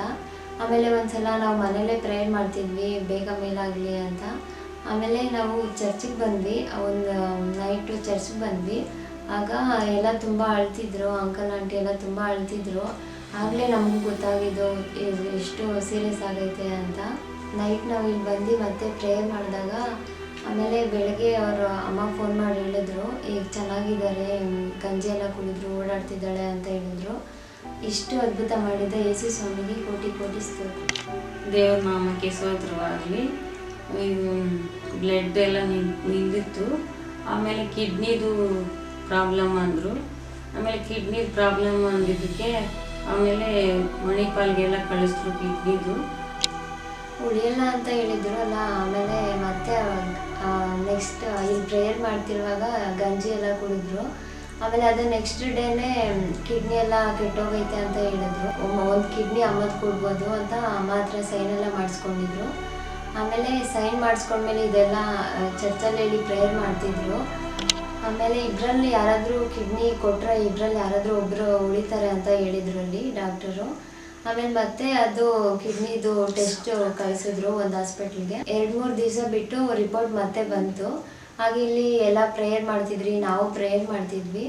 ಆಮೇಲೆ ಒಂದ್ಸಲ ನಾವು ಮನೇಲೇ ಪ್ರೇಯರ್ ಮಾಡ್ತಿದ್ವಿ ಬೇಗ ಮೇಲಾಗಲಿ ಅಂತ. ಆಮೇಲೆ ನಾವು ಚರ್ಚಿಗೆ ಬಂದ್ವಿ, ಒಂದು ನೈಟು ಚರ್ಚಿಗೆ ಬಂದ್ವಿ. ಆಗ ಎಲ್ಲ ತುಂಬ ಅಳ್ತಿದ್ರು, ಅಂಕಲ್ ಆಂಟಿ ಎಲ್ಲ ತುಂಬ ಅಳ್ತಿದ್ರು. ಆಗಲೇ ನಮಗೂ ಗೊತ್ತಾಗಿದ್ದು ಎಷ್ಟು ಸೀರಿಯಸ್ ಆಗೈತೆ ಅಂತ. ನೈಟ್ ನಾವು ಇಲ್ಲಿ ಬಂದು ಮತ್ತೆ ಪ್ರೇಯರ್ ಮಾಡಿದಾಗ ಆಮೇಲೆ ಬೆಳಗ್ಗೆ ಅವರು ಅಮ್ಮ ಫೋನ್ ಮಾಡಿ ಹೇಳಿದ್ರು, ಈಗ ಚೆನ್ನಾಗಿದ್ದಾರೆ, ಗಂಜಿ ಎಲ್ಲ ಕುಡಿದ್ರು, ಓಡಾಡ್ತಿದ್ದಾಳೆ ಅಂತ ಹೇಳಿದ್ರು. ಇಷ್ಟು ಅದ್ಭುತ ಮಾಡಿದ ಯೇಸು ಸ್ವಾಮಿಗೆ ಕೋಟಿ ಸ್ತೋತ್ರ. ದೇವ್ರ ನಾಮಕ್ಕೆ ಸ್ತೋತ್ರವಾಗಲಿ. ಇದು ಬ್ಲಡ್ ಎಲ್ಲ ನಿಂದಿತ್ತು. ಆಮೇಲೆ ಕಿಡ್ನಿದು ಪ್ರಾಬ್ಲಮ್ ಅಂದರು. ಆಮೇಲೆ ಕಿಡ್ನಿ ಪ್ರಾಬ್ಲಮ್ ಅಂದಿದ್ದಕ್ಕೆ ಆಮೇಲೆ ಮಣಿಪಾಲ್ಗೆಲ್ಲ ಕಳಿಸಿದ್ರು ಕಿಡ್ನಿದು. ಉಳಿಯಲ್ಲ ಅಂತ ಹೇಳಿದ್ರು ಅಲ್ಲ. ಆಮೇಲೆ ಮತ್ತೆ ನೆಕ್ಸ್ಟ್ ಇಲ್ಲಿ ಪ್ರೇಯರ್ ಮಾಡ್ತಿರುವಾಗ ಗಂಜಿ ಎಲ್ಲ ಕುಡಿದ್ರು. ಆಮೇಲೆ ಅದು ನೆಕ್ಸ್ಟ್ ಡೇನೇ ಕಿಡ್ನಿ ಎಲ್ಲ ಕೆಟ್ಟೋಗೈತೆ ಅಂತ ಹೇಳಿದ್ರು. ಒಂದು ಕಿಡ್ನಿ ಅಮ್ಮದು ಕೊಡ್ಬೋದು ಅಂತ ಅಮ್ಮ ಹತ್ರ ಸೈನ್ ಎಲ್ಲ ಮಾಡಿಸ್ಕೊಂಡಿದ್ರು. ಆಮೇಲೆ ಸೈನ್ ಮಾಡಿಸ್ಕೊಂಡ್ಮೇಲೆ ಇದೆಲ್ಲ ಚರ್ಚಲ್ಲಿ ಹೇಳಿ ಪ್ರೇಯರ್ ಮಾಡ್ತಿದ್ರು. ಆಮೇಲೆ ಇಬ್ಬರಲ್ಲಿ ಯಾರಾದರೂ ಕಿಡ್ನಿ ಕೊಟ್ಟರೆ ಇಬ್ಬರಲ್ಲಿ ಯಾರಾದರೂ ಒಬ್ಬರು ಉಳಿತಾರೆ ಅಂತ ಹೇಳಿದ್ರು ಅಲ್ಲಿ ಡಾಕ್ಟರು. ಆಮೇಲೆ ಮತ್ತೆ ಅದು ಕಿಡ್ನಿದು ಟೆಸ್ಟ್ ಕಳಿಸಿದ್ರು ಒಂದು ಹಾಸ್ಪಿಟ್ಲಿಗೆ. 2-3 ದಿವಸ ಬಿಟ್ಟು ರಿಪೋರ್ಟ್ ಮತ್ತೆ ಬಂತು. ಹಾಗೆ ಇಲ್ಲಿ ಎಲ್ಲ ಪ್ರೇಯರ್ ಮಾಡ್ತಿದ್ರಿ, ನಾವು ಪ್ರೇಯರ್ ಮಾಡ್ತಿದ್ವಿ.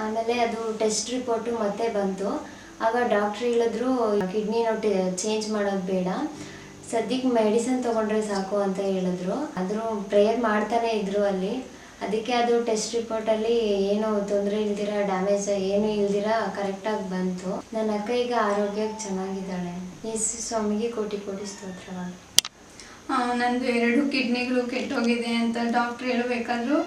ಆಮೇಲೆ ಅದು ಟೆಸ್ಟ್ ರಿಪೋರ್ಟು ಮತ್ತೆ ಬಂತು. ಆಗ ಡಾಕ್ಟ್ರ್ ಹೇಳಿದ್ರು ಕಿಡ್ನಿನ ಚೇಂಜ್ ಮಾಡೋದು ಬೇಡ, ಸದ್ಯಕ್ಕೆ ಮೆಡಿಸಿನ್ ತೊಗೊಂಡ್ರೆ ಸಾಕು ಅಂತ ಹೇಳಿದ್ರು. ಆದರೂ ಪ್ರೇಯರ್ ಮಾಡ್ತಾನೆ ಇದ್ರು ಅಲ್ಲಿ. ಅದಕ್ಕೆ ಅದು ಟೆಸ್ಟ್ ರಿಪೋರ್ಟಲ್ಲಿ ಏನು ತೊಂದರೆ ಇಲ್ದಿರ, ಡ್ಯಾಮೇಜ್ ಏನು ಇಲ್ದಿರ ಕರೆಕ್ಟಾಗಿ ಬಂತು. ನನ್ನ ಅಕ್ಕ ಈಗ ಆರೋಗ್ಯಕ್ಕೆ ಚೆನ್ನಾಗಿದ್ದಾಳೆ. ಯೇಸು ಸ್ವಾಮಿಗೆ ಕೋಟಿ ಸ್ತೋತ್ರಗಳು. ನಂದು 2 ಕಿಡ್ನಿಗಳು ಕೆಟ್ಟೋಗಿದೆ ಅಂತ ಡಾಕ್ಟ್ರ್ ಹೇಳಬೇಕಾದ್ರು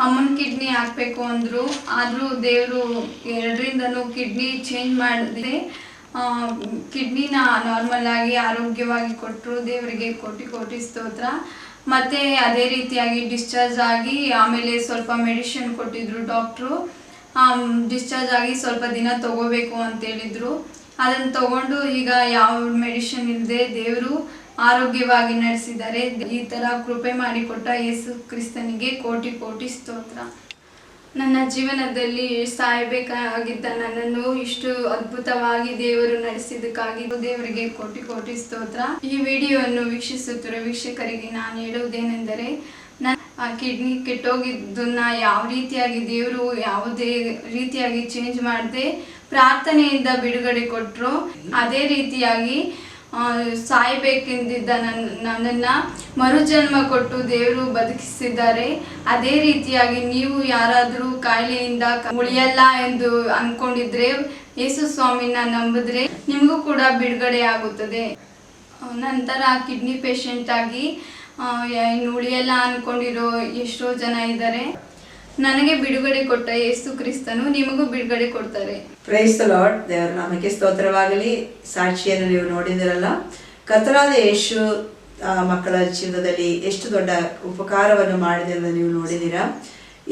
ಅಮ್ಮನ ಕಿಡ್ನಿ ಹಾಕಬೇಕು ಅಂದರು. ಆದರೂ ದೇವರು 2ರಿಂದನೂ ಕಿಡ್ನಿ ಚೇಂಜ್ ಮಾಡಿದೆ. ಕಿಡ್ನಿನ ನಾರ್ಮಲ್ ಆಗಿ ಆರೋಗ್ಯವಾಗಿ ಕೊಟ್ಟರು. ದೇವರಿಗೆ ಕೋಟಿ ಸ್ತೋತ್ರ. ಮತ್ತು ಅದೇ ರೀತಿಯಾಗಿ ಡಿಸ್ಚಾರ್ಜ್ ಆಗಿ ಆಮೇಲೆ ಸ್ವಲ್ಪ ಮೆಡಿಷನ್ ಕೊಟ್ಟಿದ್ರು ಡಾಕ್ಟ್ರು. ಡಿಸ್ಚಾರ್ಜ್ ಆಗಿ ಸ್ವಲ್ಪ ದಿನ ತಗೋಬೇಕು ಅಂತೇಳಿದರು. ಅದನ್ನು ತಗೊಂಡು ಈಗ ಯಾವ ಮೆಡಿಷನ್ ಇಲ್ಲದೆ ದೇವರು ಆರೋಗ್ಯವಾಗಿ ನಡೆಸಿದ್ದಾರೆ. ಈ ಥರ ಕೃಪೆ ಮಾಡಿಕೊಟ್ಟ ಯೇಸು ಕ್ರಿಸ್ತನಿಗೆ ಕೋಟಿ ಸ್ತೋತ್ರ. ನನ್ನ ಜೀವನದಲ್ಲಿ ಸಾಯಬೇಕಾಗಿದ್ದ ನನ್ನನ್ನು ಇಷ್ಟು ಅದ್ಭುತವಾಗಿ ದೇವರು ನಡೆಸಿದ್ದಕ್ಕಾಗಿ ದೇವರಿಗೆ ಕೋಟಿ ಸ್ತೋತ್ರ. ಈ ವಿಡಿಯೋವನ್ನು ವೀಕ್ಷಿಸುತ್ತಿರುವ ವೀಕ್ಷಕರಿಗೆ ನಾನು ಹೇಳುವುದೇನೆಂದರೆ, ನನ್ನ ಕಿಡ್ನಿ ಕೆಟ್ಟೋಗಿದ್ದನ್ನ ಯಾವ ರೀತಿಯಾಗಿ ದೇವರು ಯಾವುದೇ ರೀತಿಯಾಗಿ ಚೇಂಜ್ ಮಾಡದೆ ಪ್ರಾರ್ಥನೆಯಿಂದ ಬಿಡುಗಡೆ ಕೊಟ್ಟರು, ಅದೇ ರೀತಿಯಾಗಿ ಸಾಯಬೇಕೆಂದಿದ್ದ ನನ್ನನ್ನು ಮರುಜನ್ಮ ಕೊಟ್ಟು ದೇವರು ಬದುಕಿಸಿದ್ದಾರೆ. ಅದೇ ರೀತಿಯಾಗಿ ನೀವು ಯಾರಾದರೂ ಕಾಯಿಲೆಯಿಂದ ಉಳಿಯಲ್ಲ ಎಂದು ಅಂದ್ಕೊಂಡಿದ್ರೆ ಯೇಸು ಸ್ವಾಮಿನ ನಂಬಿದ್ರೆ ನಿಮಗೂ ಕೂಡ ಬಿಡುಗಡೆ ಆಗುತ್ತದೆ. ನಂತರ ಕಿಡ್ನಿ ಪೇಷಂಟ್ ಆಗಿ ಇನ್ನು ಉಳಿಯಲ್ಲ ಅಂದ್ಕೊಂಡಿರೋ ಎಷ್ಟೋ ಜನ ಇದ್ದಾರೆ. ನನಗೆ ಬಿಡುಗಡೆ ಕೊಟ್ಟ ಯೇಸು ಕ್ರಿಸ್ತನು ನಿಮಗೂ ಬಿಡುಗಡೆ ಕೊಡ್ತಾರೆ. Praise the lord. ದೇವರ ನಾಮಕ್ಕೆ ಸ್ತೋತ್ರವಾಗಲಿ. ಸಾಕ್ಷಿಯನ್ನು ನೀವು ನೋಡಿದಿರಲ್ಲ. ಕರ್ತನಾದ ಯೇಸು ಮಕ್ಕಳ ಜೀವನದಲ್ಲಿ ಎಷ್ಟು ದೊಡ್ಡ ಉಪಕಾರವನ್ನು ಮಾಡಿದೆ ಅಂತ ನೀವು ನೋಡಿದ್ದೀರಾ.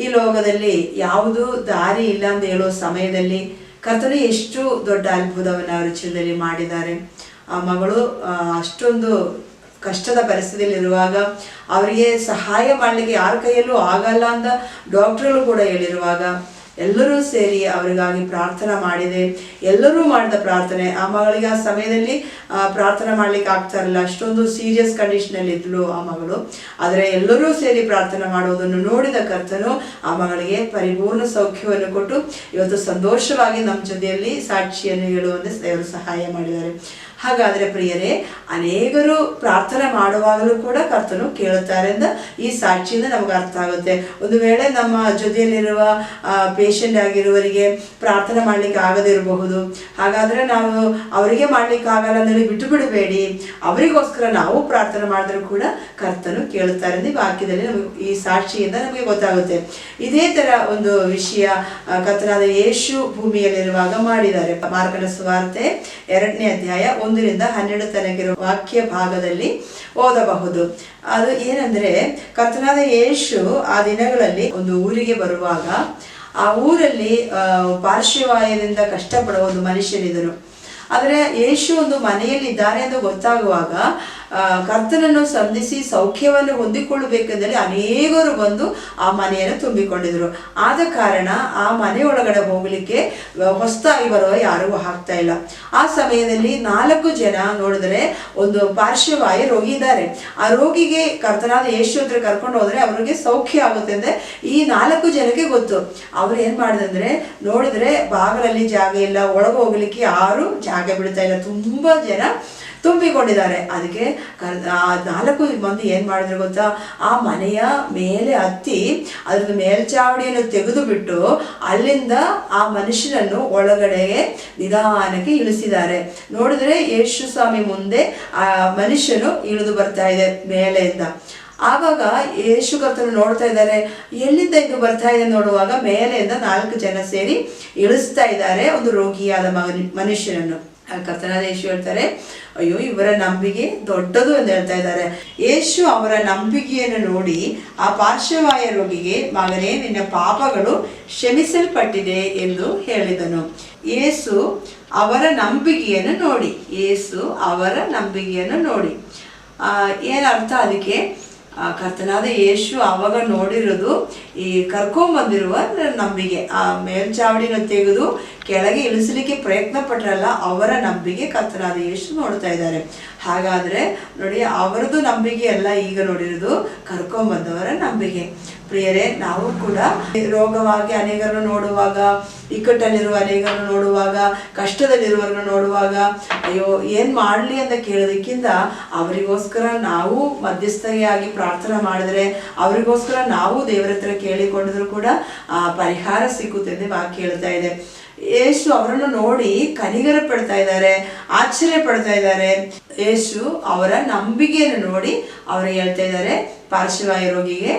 ಈ ಲೋಕದಲ್ಲಿ ಯಾವುದು ದಾರಿ ಇಲ್ಲ ಅಂತ ಹೇಳೋ ಸಮಯದಲ್ಲಿ ಕರ್ತನು ಎಷ್ಟು ದೊಡ್ಡ ಅದ್ಭುತವನ್ನು ಅವರ ಜೀವನದಲ್ಲಿ ಮಾಡಿದ್ದಾರೆ. ಆ ಮಗಳು ಅಷ್ಟೊಂದು ಕಷ್ಟದ ಪರಿಸ್ಥಿತಿಯಲ್ಲಿರುವಾಗ ಅವರಿಗೆ ಸಹಾಯ ಮಾಡಲಿಕ್ಕೆ ಯಾರ ಕೈಯಲ್ಲೂ ಆಗಲ್ಲ ಅಂತ ಡಾಕ್ಟ್ರುಗಳು ಕೂಡ ಹೇಳಿರುವಾಗ ಎಲ್ಲರೂ ಸೇರಿ ಅವರಿಗಾಗಿ ಪ್ರಾರ್ಥನೆ ಮಾಡಿದೆ. ಎಲ್ಲರೂ ಮಾಡಿದ ಪ್ರಾರ್ಥನೆ ಆ ಮಗಳಿಗೆ ಆ ಸಮಯದಲ್ಲಿ ಪ್ರಾರ್ಥನೆ ಮಾಡ್ಲಿಕ್ಕೆ ಆಗ್ತಾ ಇರಲಿಲ್ಲ. ಅಷ್ಟೊಂದು ಸೀರಿಯಸ್ ಕಂಡೀಷನಲ್ಲಿ ಇದ್ಲು ಆ ಮಗಳು. ಆದರೆ ಎಲ್ಲರೂ ಸೇರಿ ಪ್ರಾರ್ಥನೆ ಮಾಡುವುದನ್ನು ನೋಡಿದ ಕರ್ತನು ಆ ಮಗಳಿಗೆ ಪರಿಪೂರ್ಣ ಸೌಖ್ಯವನ್ನು ಕೊಟ್ಟು ಇವತ್ತು ಸಂತೋಷವಾಗಿ ನಮ್ಮ ಜೊತೆಯಲ್ಲಿ ಸಾಕ್ಷಿಯನ್ನು ಹೇಳುವಂತೆ ದೇವರು ಸಹಾಯ ಮಾಡಿದ್ದಾರೆ. ಹಾಗಾದರೆ ಪ್ರಿಯರೇ, ಅನೇಕರು ಪ್ರಾರ್ಥನೆ ಮಾಡುವಾಗಲೂ ಕೂಡ ಕರ್ತನು ಕೇಳುತ್ತಾರೆ ಅಂತ ಈ ಸಾಕ್ಷಿಯಿಂದ ನಮಗೆ ಅರ್ಥ ಆಗುತ್ತೆ. ಒಂದು ವೇಳೆ ನಮ್ಮ ಜೊತೆಯಲ್ಲಿರುವ ಪೇಷಂಟ್ ಆಗಿರುವವರಿಗೆ ಪ್ರಾರ್ಥನೆ ಮಾಡಲಿಕ್ಕೆ ಆಗದೇ ಇರಬಹುದು. ಹಾಗಾದರೆ ನಾವು ಅವರಿಗೆ ಮಾಡಲಿಕ್ಕೆ ಆಗಲ್ಲ ಅಂತೇಳಿ ಬಿಟ್ಟು ಬಿಡಬೇಡಿ. ಅವರಿಗೋಸ್ಕರ ನಾವು ಪ್ರಾರ್ಥನೆ ಮಾಡಿದ್ರೂ ಕೂಡ ಕರ್ತನು ಕೇಳುತ್ತಾರೆ ಅಂತ ಈ ವಾಕ್ಯದಲ್ಲಿ ನಮಗೆ ಈ ಸಾಕ್ಷಿಯಿಂದ ನಮಗೆ ಗೊತ್ತಾಗುತ್ತೆ. ಇದೇ ಥರ ಒಂದು ವಿಷಯ ಕರ್ತನಾದ ಯೇಸು ಭೂಮಿಯಲ್ಲಿರುವಾಗ ಮಾಡಿದ್ದಾರೆ. ಮಾರ್ಕನ ಸುವಾರ್ತೆ 2ನೇ ಅಧ್ಯಾಯ 1ರಿಂದ 12 ತನಗಿರುವ ವಾಕ್ಯ ಭಾಗದಲ್ಲಿ ಓದಬಹುದು. ಅದು ಏನಂದ್ರೆ, ಕರ್ತನಾದ ಯೇಸು ಆ ದಿನಗಳಲ್ಲಿ ಒಂದು ಊರಿಗೆ ಬರುವಾಗ ಆ ಊರಲ್ಲಿ ಪಾರ್ಶ್ವವಾಯದಿಂದ ಕಷ್ಟಪಡುವ ಒಂದು ಮನುಷ್ಯನಿದ್ದನು. ಆದರೆ ಯೇಸು ಒಂದು ಮನೆಯಲ್ಲಿದ್ದಾರೆ ಅಂತ ಗೊತ್ತಾಗುವಾಗ ಕರ್ತನನ್ನು ಸಂಧಿಸಿ ಸೌಖ್ಯವನ್ನು ಹೊಂದಿಕೊಳ್ಳಬೇಕೆಂದರೆ ಅನೇಕರು ಬಂದು ಆ ಮನೆಯನ್ನು ತುಂಬಿಕೊಂಡಿದ್ರು. ಆದ ಕಾರಣ ಆ ಮನೆಯೊಳಗಡೆ ಹೋಗಲಿಕ್ಕೆ ಹೊಸದಾಗಿ ಬರುವ ಯಾರಿಗೂ ಆಗ್ತಾ ಇಲ್ಲ. ಆ ಸಮಯದಲ್ಲಿ 4 ಜನ ನೋಡಿದ್ರೆ ಒಂದು ಪಾರ್ಶ್ವವಾಯು ರೋಗಿ ಇದ್ದಾರೆ. ಆ ರೋಗಿಗೆ ಕರ್ತನಾದ ಯೇಸು ಹತ್ರ ಕರ್ಕೊಂಡು ಹೋದ್ರೆ ಅವರಿಗೆ ಸೌಖ್ಯ ಆಗುತ್ತೆ ಅಂದ್ರೆ ಈ 4 ಜನಕ್ಕೆ ಗೊತ್ತು. ಅವ್ರು ಏನ್ ಮಾಡಿದಂದ್ರೆ ನೋಡಿದ್ರೆ ಬಾಗಿಲಲ್ಲಿ ಜಾಗ ಇಲ್ಲ, ಒಳಗೆ ಹೋಗ್ಲಿಕ್ಕೆ ಯಾರು ಜಾಗ ಬಿಡ್ತಾ ಇಲ್ಲ, ತುಂಬಾ ಜನ ತುಂಬಿಕೊಂಡಿದ್ದಾರೆ. ಅದಕ್ಕೆ 4 ಮಂದಿ ಏನ್ ಮಾಡಿದ್ರು ಗೊತ್ತಾ, ಆ ಮನೆಯ ಮೇಲೆ ಹತ್ತಿ ಅದ್ರದ್ದು ಮೇಲ್ಚಾವಡಿಯನ್ನು ತೆಗೆದು ಬಿಟ್ಟು ಅಲ್ಲಿಂದ ಆ ಮನುಷ್ಯನನ್ನು ಒಳಗಡೆಗೆ ನಿಧಾನಕ್ಕೆ ಇಳಿಸಿದ್ದಾರೆ. ನೋಡಿದ್ರೆ ಯೇಸು ಸ್ವಾಮಿ ಮುಂದೆ ಆ ಮನುಷ್ಯನು ಇಳಿದು ಬರ್ತಾ ಇದೆ ಮೇಲೆಯಿಂದ. ಆವಾಗ ಯೇಸು ಕರ್ತನು ನೋಡ್ತಾ ಇದ್ದಾರೆ, ಎಲ್ಲಿಂದ ಇದು ಬರ್ತಾ ಇದೆ ನೋಡುವಾಗ ಮೇಲೆಯಿಂದ 4 ಜನ ಸೇರಿ ಇಳಿಸ್ತಾ ಇದ್ದಾರೆ ಒಂದು ರೋಗಿಯಾದ ಮನುಷ್ಯನನ್ನು. ಕರ್ತನಾದ ಯೇಸು ಹೇಳ್ತಾರೆ, ಅಯ್ಯೋ ಇವರ ನಂಬಿಕೆ ದೊಡ್ಡದು ಎಂದು ಹೇಳ್ತಾ ಇದ್ದಾರೆ. ಯೇಸು ಅವರ ನಂಬಿಕೆಯನ್ನು ನೋಡಿ ಆ ಪಾರ್ಶ್ವವಾಯು ರೋಗಿಗೆ, ಮಗನೇ ನಿನ್ನ ಪಾಪಗಳು ಕ್ಷಮಿಸಲ್ಪಟ್ಟಿದೆ ಎಂದು ಹೇಳಿದನು. ಯೇಸು ಅವರ ನಂಬಿಕೆಯನ್ನು ನೋಡಿ, ಯೇಸು ಅವರ ನಂಬಿಕೆಯನ್ನು ನೋಡಿ ಏನರ್ಥ ಅದಕ್ಕೆ? ಕರ್ತನಾದ ಯೇಸು ಆವಾಗ ನೋಡಿರೋದು ಈ ಕರ್ಕೊಂಬಂದಿರುವ ನಂಬಿಕೆ. ಆ ಮೇಲ್ಚಾವಡಿನ ತೆಗೆದು ಕೆಳಗೆ ಇಳಿಸಲಿಕ್ಕೆ ಪ್ರಯತ್ನ ಪಟ್ರಲ್ಲ, ಅವರ ನಂಬಿಕೆ ಕರ್ತನಾದ ಯೇಸು ನೋಡ್ತಾ ಇದ್ದಾರೆ. ಹಾಗಾದ್ರೆ ನೋಡಿ, ಅವರದ್ದು ನಂಬಿಕೆ ಅಲ್ಲ ಈಗ ನೋಡಿರೋದು, ಕರ್ಕೊಂಬಂದವರ ನಂಬಿಕೆ. ಪ್ರಿಯರೇ, ನಾವು ಕೂಡ ರೋಗವಾಗಿ ಅನೇಕರನ್ನು ನೋಡುವಾಗ, ಇಕ್ಕಟ್ಟಲ್ಲಿರುವ ಅನೇಕರನ್ನು ನೋಡುವಾಗ, ಕಷ್ಟದಲ್ಲಿರುವವರನ್ನು ನೋಡುವಾಗ ಅಯ್ಯೋ ಏನು ಮಾಡಲಿ ಅಂತ ಕೇಳೋದಕ್ಕಿಂತ ಅವರಿಗೋಸ್ಕರ ನಾವು ಮಧ್ಯಸ್ಥಿಯಾಗಿ ಪ್ರಾರ್ಥನೆ ಮಾಡಿದ್ರೆ, ಅವರಿಗೋಸ್ಕರ ನಾವು ದೇವರ ಹತ್ರ ಕೇಳಿಕೊಂಡಿದ್ರು ಕೂಡ ಪರಿಹಾರ ಸಿಕ್ಕುತ್ತೆ ಎಂದು ವಾಕ್ಯ ಹೇಳ್ತಾ ಇದೆ. ಯೇಸು ಅವರನ್ನು ನೋಡಿ ಕನಿಕರ ಪಡ್ತಾ ಇದ್ದಾರೆ, ಆಶ್ಚರ್ಯ ಪಡ್ತಾ ಇದ್ದಾರೆ. ಯೇಸು ಅವರ ನಂಬಿಕೆಯನ್ನು ನೋಡಿ ಅವರು ಹೇಳ್ತಾ ಇದ್ದಾರೆ, ಪಾರ್ಶ್ವವಾಯು ರೋಗಿಗೆ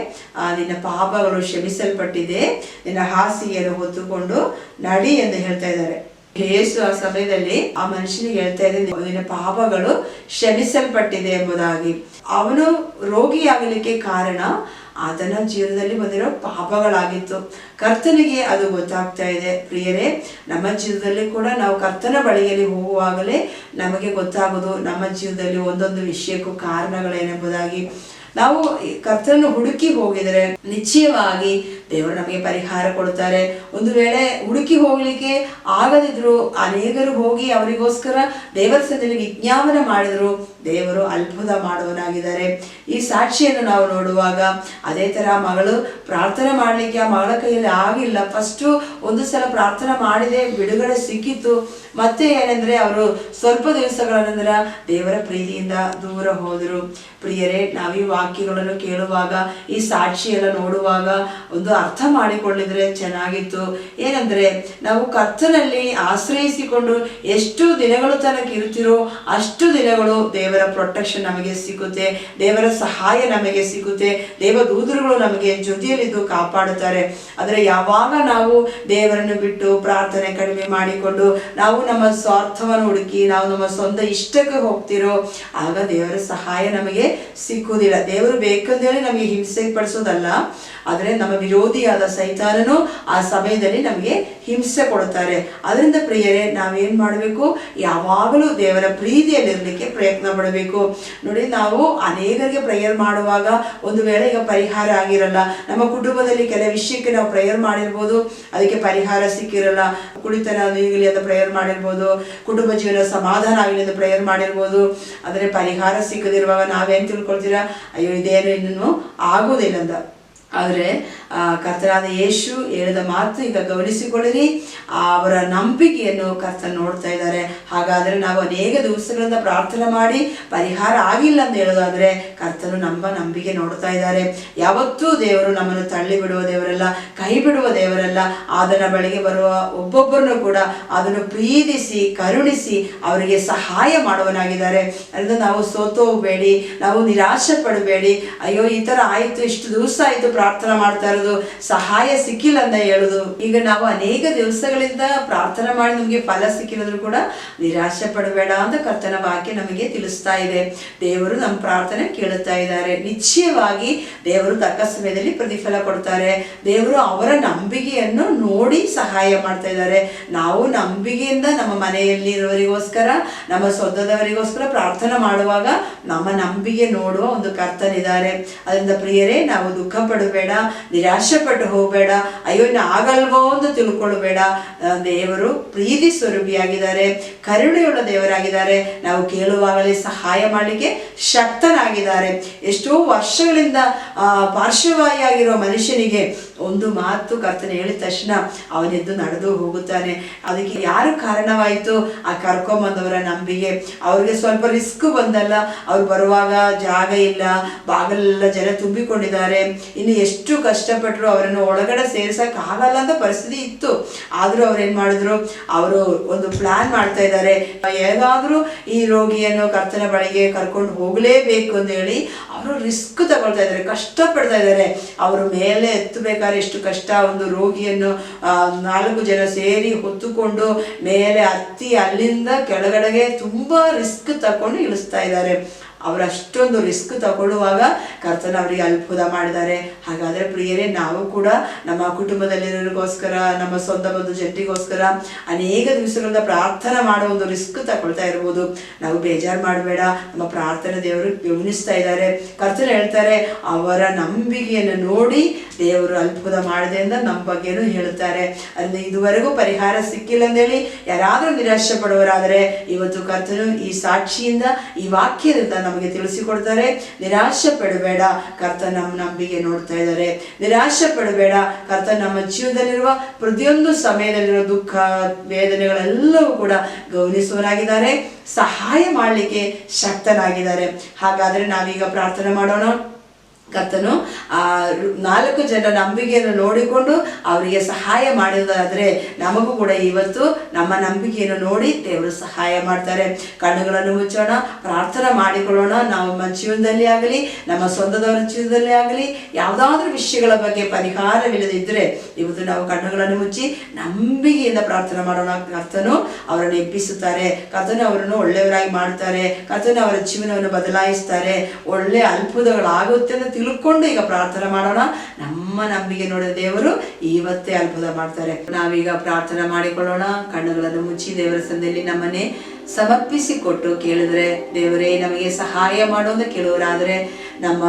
ನಿನ್ನ ಪಾಪಗಳು ಕ್ಷಮಿಸಲ್ಪಟ್ಟಿದೆ, ನಿನ್ನ ಹಾಸಿಗೆಯನ್ನು ಹೊತ್ತುಕೊಂಡು ನಡಿ ಎಂದು ಹೇಳ್ತಾ ಇದ್ದಾರೆ. ಯೇಸು ಆ ಸಮಯದಲ್ಲಿ ಆ ಮನುಷ್ಯನಿಗೆ ಹೇಳ್ತಾ ಇದೆ, ನಿನ್ನ ಪಾಪಗಳು ಕ್ಷಮಿಸಲ್ಪಟ್ಟಿದೆ ಎಂಬುದಾಗಿ. ಅವನು ರೋಗಿಯಾಗಲಿಕ್ಕೆ ಕಾರಣ ಆತನ ಜೀವನದಲ್ಲಿ ಬಂದಿರೋ ಪಾಪಗಳಾಗಿತ್ತು. ಕರ್ತನಿಗೆ ಅದು ಗೊತ್ತಾಗ್ತಾ ಇದೆ. ಪ್ರಿಯರೇ, ನಮ್ಮ ಜೀವನದಲ್ಲಿ ಕೂಡ ನಾವು ಕರ್ತನ ಬಳಿಯಲ್ಲಿ ಹೋಗುವಾಗಲೇ ನಮಗೆ ಗೊತ್ತಾಗೋದು ನಮ್ಮ ಜೀವನದಲ್ಲಿ ಒಂದೊಂದು ವಿಷಯಕ್ಕೂ ಕಾರಣಗಳೇನೆಂಬುದಾಗಿ. ನಾವು ಕರ್ತನನ್ನು ಹುಡುಕಿ ಹೋಗಿದರೆ ನಿಶ್ಚಯವಾಗಿ ದೇವರು ನಮಗೆ ಪರಿಹಾರ ಕೊಡ್ತಾರೆ. ಒಂದು ವೇಳೆ ಹುಡುಕಿ ಹೋಗ್ಲಿಕ್ಕೆ ಆಗದಿದ್ರು ಅನೇಕರು ಹೋಗಿ ಅವರಿಗೋಸ್ಕರ ದೇವರ ಸನ್ನಿಧಿಯಲ್ಲಿ ವಿಜ್ಞಾಪನೆ ಮಾಡಿದ್ರು, ದೇವರು ಅದ್ಭುತ ಮಾಡುವನಾಗಿದ್ದಾರೆ. ಈ ಸಾಕ್ಷಿಯನ್ನು ನಾವು ನೋಡುವಾಗ ಅದೇ ತರ ಮಗಳು ಪ್ರಾರ್ಥನೆ ಮಾಡ್ಲಿಕ್ಕೆ ಆ ಮಗಳ ಕೈಯಲ್ಲಿ ಆಗಿಲ್ಲ. ಫಸ್ಟು ಒಂದು ಸಲ ಪ್ರಾರ್ಥನೆ ಮಾಡಿದೆ, ಬಿಡುಗಡೆ ಸಿಕ್ಕಿತ್ತು. ಮತ್ತೆ ಏನಂದ್ರೆ ಅವರು ಸ್ವಲ್ಪ ದಿವಸಗಳ ನಂತರ ದೇವರ ಪ್ರೀತಿಯಿಂದ ದೂರ ಹೋದರು. ಪ್ರಿಯರೇ, ನಾವು ಈ ವಾಕ್ಯಗಳನ್ನು ಕೇಳುವಾಗ ಈ ಸಾಕ್ಷಿಯೆಲ್ಲ ನೋಡುವಾಗ ಒಂದು ಅರ್ಥ ಮಾಡಿಕೊಳ್ಳಿದ್ರೆ ಚೆನ್ನಾಗಿತ್ತು. ಏನಂದ್ರೆ ನಾವು ಕರ್ತನಲ್ಲಿ ಆಶ್ರಯಿಸಿಕೊಂಡು ಎಷ್ಟು ದಿನಗಳು ತನಕ ಇರ್ತಿರೋ ಅಷ್ಟು ದಿನಗಳು ದೇವರ ಪ್ರೊಟೆಕ್ಷನ್ ನಮಗೆ ಸಿಗುತ್ತೆ, ದೇವರ ಸಹಾಯ ನಮಗೆ ಸಿಗುತ್ತೆ, ದೇವದೂತರುಗಳು ನಮಗೆ ಜೊತೆಯಲ್ಲಿದ್ದು ಕಾಪಾಡುತ್ತಾರೆ. ಆದರೆ ಯಾವಾಗ ನಾವು ದೇವರನ್ನು ಬಿಟ್ಟು ಪ್ರಾರ್ಥನೆ ಕಡಿಮೆ ಮಾಡಿಕೊಂಡು ನಾವು ನಮ್ಮ ಸ್ವಾರ್ಥವನ್ನು ಹುಡುಕಿ ನಾವು ನಮ್ಮ ಸ್ವಂತ ಇಷ್ಟಕ್ಕೆ ಹೋಗ್ತಿರೋ ಆಗ ದೇವರ ಸಹಾಯ ನಮಗೆ ಸಿಕ್ಕುವುದಿಲ್ಲ. ದೇವರು ಬೇಕಂದೇಳಿ ನಮಗೆ ಹಿಂಸೆ ಪಡಿಸೋದಲ್ಲ, ಆದರೆ ನಮ್ಮ ವಿರೋಧಿಯಾದ ಸೈತಾನನು ಆ ಸಮಯದಲ್ಲಿ ನಮಗೆ ಹಿಂಸೆ ಕೊಡುತ್ತಾರೆ. ಅದರಿಂದ ಪ್ರಿಯರೇ, ನಾವೇನ್ ಮಾಡಬೇಕು, ಯಾವಾಗಲೂ ದೇವರ ಪ್ರೀತಿಯಲ್ಲಿರಲಿಕ್ಕೆ ಪ್ರಯತ್ನ ಪಡಬೇಕು. ನೋಡಿ, ನಾವು ಅನೇಕರಿಗೆ ಪ್ರೇಯರ್ ಮಾಡುವಾಗ ಒಂದು ವೇಳೆ ಈಗ ಪರಿಹಾರ ಆಗಿರಲ್ಲ, ನಮ್ಮ ಕುಟುಂಬದಲ್ಲಿ ಕೆಲವು ವಿಷಯಕ್ಕೆ ನಾವು ಪ್ರೇಯರ್ ಮಾಡಿರ್ಬೋದು, ಅದಕ್ಕೆ ಪರಿಹಾರ ಸಿಕ್ಕಿರಲ್ಲ. ಕುಡಿತನ ನೀಗಲಿ ಅಂತ ಪ್ರೇಯರ್ ಮಾಡಿರ್ಬೋದು, ಕುಟುಂಬ ಜೀವನ ಸಮಾಧಾನ ಆಗಲಿ ಅಂತ ಪ್ರೇಯರ್ ಮಾಡಿರ್ಬೋದು. ಆದರೆ ಪರಿಹಾರ ಸಿಕ್ಕದಿರುವಾಗ ನಾವೇನ್ ತಿಳ್ಕೊಳ್ತೀರಾ, ಅಯ್ಯೋ ಇದೇನು ಇನ್ನೂ ಆಗುವುದಿಲ್ಲ ಅಂತ. ಆದರೆ ಕರ್ತನಾದ ಯೇಸು ಹೇಳಿದ ಮಾತು ಈಗ ಗಮನಿಸಿಕೊಳ್ಳಿರಿ, ಅವರ ನಂಬಿಕೆಯನ್ನು ಕರ್ತನ ನೋಡ್ತಾ ಇದ್ದಾರೆ. ಹಾಗಾದರೆ ನಾವು ಅನೇಕ ದಿವಸಗಳಿಂದ ಪ್ರಾರ್ಥನೆ ಮಾಡಿ ಪರಿಹಾರ ಆಗಿಲ್ಲ ಅಂತ ಹೇಳೋದಾದ್ರೆ ಕರ್ತನು ನಮ್ಮ ನಂಬಿಕೆ ನೋಡ್ತಾ ಇದ್ದಾರೆ. ಯಾವತ್ತೂ ದೇವರು ನಮ್ಮನ್ನು ತಳ್ಳಿ ಬಿಡುವ ದೇವರಲ್ಲ, ಕೈ ಬಿಡುವ ದೇವರಲ್ಲ. ಅದನ್ನ ಬಳಿಗೆ ಬರುವ ಒಬ್ಬೊಬ್ಬರನ್ನು ಕೂಡ ಅದನ್ನು ಪ್ರೀತಿಸಿ ಕರುಣಿಸಿ ಅವರಿಗೆ ಸಹಾಯ ಮಾಡುವನಾಗಿದ್ದಾರೆ. ಅದರಿಂದ ನಾವು ಸೋತು ಹೋಗಬೇಡಿ, ನಾವು ನಿರಾಶೆ ಪಡಬೇಡಿ. ಅಯ್ಯೋ ಈ ತರ ಆಯ್ತು, ಇಷ್ಟು ದಿವಸ ಆಯ್ತು ಪ್ರಾರ್ಥನೆ ಮಾಡ್ತಾ ಇರೋದು, ಸಹಾಯ ಸಿಕ್ಕಿಲ್ಲ ಅಂತ ಹೇಳುದು. ಈಗ ನಾವು ಅನೇಕ ದಿವಸಗಳಿಂದ ಪ್ರಾರ್ಥನೆ ಮಾಡಿ ನಮಗೆ ಫಲ ಸಿಕ್ಕಿರೋದ್ರು ಕೂಡ ನಿರಾಶೆ ಪಡಬೇಡ ಅಂತ ಕರ್ತನ ವಾಕ್ಯ ನಮಗೆ ತಿಳಿಸ್ತಾ ಇದೆ. ದೇವರು ನಮ್ಮ ಪ್ರಾರ್ಥನೆ ಕೇಳುತ್ತಾ ಇದ್ದಾರೆ. ನಿಶ್ಚಯವಾಗಿ ದೇವರು ತಕ್ಕ ಸಮಯದಲ್ಲಿ ಪ್ರತಿಫಲ ಕೊಡ್ತಾರೆ. ದೇವರು ಅವರ ನಂಬಿಕೆಯನ್ನು ನೋಡಿ ಸಹಾಯ ಮಾಡ್ತಾ ಇದ್ದಾರೆ. ನಾವು ನಂಬಿಕೆಯಿಂದ ನಮ್ಮ ಮನೆಯಲ್ಲಿ ಇರುವವರಿಗೋಸ್ಕರ, ನಮ್ಮ ಸ್ವಂತದವರಿಗೋಸ್ಕರ ಪ್ರಾರ್ಥನೆ ಮಾಡುವಾಗ ನಮ್ಮ ನಂಬಿಕೆ ನೋಡುವ ಒಂದು ಕರ್ತನಿದ್ದಾರೆ. ಅದರಿಂದ ಪ್ರಿಯರೇ, ನಾವು ದುಃಖ ಪಡಬೇಡ, ನಿರಾಶೆ ಪಟ್ಟು ಹೋಗಬೇಡ, ಅಯ್ಯೋ ಇನ್ನು ಆಗಲ್ವೋ ಅಂತ ತಿಳ್ಕೊಳ್ಬೇಡ. ದೇವರು ಪ್ರೀತಿ ಸ್ವರೂಪಿಯಾಗಿದ್ದಾರೆ, ಕರುಣೆಯುಳ್ಳ ದೇವರಾಗಿದ್ದಾರೆ. ನಾವು ಕೇಳುವಾಗಲೇ ಸಹಾಯ ಮಾಡಲಿಕ್ಕೆ ಶಕ್ತನಾಗಿದ್ದಾರೆ. ಎಷ್ಟೋ ವರ್ಷಗಳಿಂದ ಪಾರ್ಶ್ವವಾಯಿಯಾಗಿರೋ ಮನುಷ್ಯನಿಗೆ ಒಂದು ಮಾತು ಕರ್ತನೆ ಹೇಳಿದ ತಕ್ಷಣ ಅವನೆದ್ದು ನಡೆದು ಹೋಗುತ್ತಾನೆ. ಅದಕ್ಕೆ ಯಾರು ಕಾರಣವಾಯಿತು? ಆ ಕರ್ಕೊಂಬಂದವರ ನಂಬಿಕೆ. ಅವ್ರಿಗೆ ಸ್ವಲ್ಪ ರಿಸ್ಕ್ ಬಂದಲ್ಲ, ಅವ್ರು ಬರುವಾಗ ಜಾಗ ಇಲ್ಲ, ಬಾಗಲೆಲ್ಲ ಜನ ತುಂಬಿಕೊಂಡಿದ್ದಾರೆ, ಇನ್ನು ಎಷ್ಟು ಕಷ್ಟಪಟ್ಟರು ಅವರನ್ನು ಒಳಗಡೆ ಸೇರ್ಸಕ್ ಆಗಲ್ಲ ಅಂತ ಪರಿಸ್ಥಿತಿ ಇತ್ತು. ಆದ್ರೂ ಅವ್ರು ಏನ್ ಮಾಡಿದ್ರು, ಅವರು ಒಂದು ಪ್ಲಾನ್ ಮಾಡ್ತಾ ಇದ್ದಾರೆ. ಹೇಗಾದ್ರೂ ಈ ರೋಗಿಯನ್ನು ಕರ್ತನ ಬಳಿಗೆ ಕರ್ಕೊಂಡು ಹೋಗಲೇಬೇಕು ಅಂತ ಹೇಳಿ ಅವರು ರಿಸ್ಕ್ ತಗೊಳ್ತಾ ಇದ್ದಾರೆ, ಕಷ್ಟಪಡ್ತಾ ಇದ್ದಾರೆ. ಅವರು ಮೇಲೆ ಎತ್ತಬೇಕಾದ್ರೆ ಎಷ್ಟು ಕಷ್ಟ. ಒಂದು ರೋಗಿಯನ್ನು 4 ಜನ ಸೇರಿ ಹೊತ್ತುಕೊಂಡು ಮೇಲೆ ಹತ್ತಿ ಅಲ್ಲಿಂದ ಕೆಳಗಡೆಗೆ ತುಂಬಾ ರಿಸ್ಕ್ ತಕೊಂಡು ಇಳಿಸ್ತಾ ಇದ್ದಾರೆ. ಅವರು ಅಷ್ಟೊಂದು ರಿಸ್ಕ್ ತಗೊಳ್ಳುವಾಗ ಕರ್ತನ ಅವರಿಗೆ ಅದ್ಭುತ ಮಾಡಿದ್ದಾರೆ. ಹಾಗಾದ್ರೆ ಪ್ರಿಯರೇ, ನಾವು ಕೂಡ ನಮ್ಮ ಕುಟುಂಬದಲ್ಲಿರೋರಿಗೋಸ್ಕರ, ನಮ್ಮ ಸ್ವಂತ ಬಂಧು ಜನರಿಗೋಸ್ಕರ ಅನೇಕ ದಿವಸಗಳಿಂದ ಪ್ರಾರ್ಥನೆ ಮಾಡೋ ಒಂದು ರಿಸ್ಕ್ ತಗೊಳ್ತಾ ಇರ್ಬೋದು. ನಾವು ಬೇಜಾರು ಮಾಡಬೇಡ, ನಮ್ಮ ಪ್ರಾರ್ಥನೆ ದೇವರು ಗಮನಿಸ್ತಾ ಇದ್ದಾರೆ. ಕರ್ತನ ಹೇಳ್ತಾರೆ, ಅವರ ನಂಬಿಕೆಯನ್ನು ನೋಡಿ ದೇವರು ಅದ್ಭುತ ಮಾಡಿದೆ ಅಂತ ನಮ್ಮ ಬಗ್ಗೆನೂ ಹೇಳುತ್ತಾರೆ. ಅಂದ್ರೆ ಇದುವರೆಗೂ ಪರಿಹಾರ ಸಿಕ್ಕಿಲ್ಲ ಅಂದೇಳಿ ಯಾರಾದ್ರೂ ನಿರಾಶೆ ಪಡುವರಾದರೆ ಇವತ್ತು ಕರ್ತನು ಈ ಸಾಕ್ಷಿಯಿಂದ, ಈ ವಾಕ್ಯದಿಂದ ನಮಗೆ ತಿಳಿಸಿಕೊಡ್ತಾರೆ. ನಿರಾಶೆ ಪಡಬೇಡ, ಕರ್ತ ನಮ್ಮ ನಂಬಿಕೆ ನೋಡ್ತಾ ಇದ್ದಾರೆ. ನಿರಾಶೆ ಪಡಬೇಡ, ಕರ್ತ ನಮ್ಮ ಜೀವನದಲ್ಲಿರುವ ಪ್ರತಿಯೊಂದು ಸಮಯದಲ್ಲಿರುವ ದುಃಖ ವೇದನೆಗಳೆಲ್ಲವೂ ಕೂಡ ಗಮನಿಸುವನಾಗಿದ್ದಾರೆ, ಸಹಾಯ ಮಾಡಲಿಕ್ಕೆ ಶಕ್ತನಾಗಿದ್ದಾರೆ. ಹಾಗಾದ್ರೆ ನಾವೀಗ ಪ್ರಾರ್ಥನೆ ಮಾಡೋಣ. ಕರ್ತನು 4 ಜನ ನಂಬಿಕೆಯನ್ನು ನೋಡಿಕೊಂಡು ಅವರಿಗೆ ಸಹಾಯ ಮಾಡಿದಾದ್ರೆ ನಮಗೂ ಕೂಡ ಇವತ್ತು ನಮ್ಮ ನಂಬಿಕೆಯನ್ನು ನೋಡಿ ದೇವರು ಸಹಾಯ ಮಾಡ್ತಾರೆ. ಕಣ್ಣುಗಳನ್ನು ಮುಚ್ಚೋಣ, ಪ್ರಾರ್ಥನೆ ಮಾಡಿಕೊಳ್ಳೋಣ. ನಮ್ಮ ಜೀವನದಲ್ಲಿ ಆಗಲಿ, ನಮ್ಮ ಸ್ವಂತದವರ ಜೀವನದಲ್ಲಿ ಆಗಲಿ, ಯಾವುದಾದ್ರೂ ವಿಷಯಗಳ ಬಗ್ಗೆ ಪರಿಹಾರವಿಲ್ಲದಿದ್ದರೆ ಇವತ್ತು ನಾವು ಕಣ್ಣುಗಳನ್ನು ಮುಚ್ಚಿ ನಂಬಿಕೆಯಿಂದ ಪ್ರಾರ್ಥನೆ ಮಾಡೋಣ. ಕರ್ತನು ಅವರನ್ನು ಎಬ್ಬಿಸುತ್ತಾರೆ, ಕರ್ತನು ಅವರನ್ನು ಒಳ್ಳೆಯವರಾಗಿ ಮಾಡ್ತಾರೆ, ಕರ್ತನು ಅವರ ಜೀವನವನ್ನು ಬದಲಾಯಿಸ್ತಾರೆ, ಒಳ್ಳೆ ಅದ್ಭುತಗಳಾಗುತ್ತೆ ಅಂತ ತಿಳ್ಕೊಂಡು ಈಗ ಪ್ರಾರ್ಥನೆ ಮಾಡೋಣ. ನಮ್ಮ ನಂಬಿಕೆ ನೋಡಿದ ದೇವರು ಇವತ್ತೇ ಅದ್ಭುತ ಮಾಡ್ತಾರೆ. ನಾವೀಗ ಪ್ರಾರ್ಥನೆ ಮಾಡಿಕೊಳ್ಳೋಣ. ಕಣ್ಣುಗಳನ್ನು ಮುಚ್ಚಿ ದೇವರ ಸನ್ನಿಧಿಯಲ್ಲಿ ನಮ್ಮನ್ನೇ ಸಮರ್ಪಿಸಿಕೊಟ್ಟು ಕೇಳಿದ್ರೆ, ದೇವರೇ ನಮಗೆ ಸಹಾಯ ಮಾಡೋದು ಕೇಳುವರಾದರೆ ನಮ್ಮ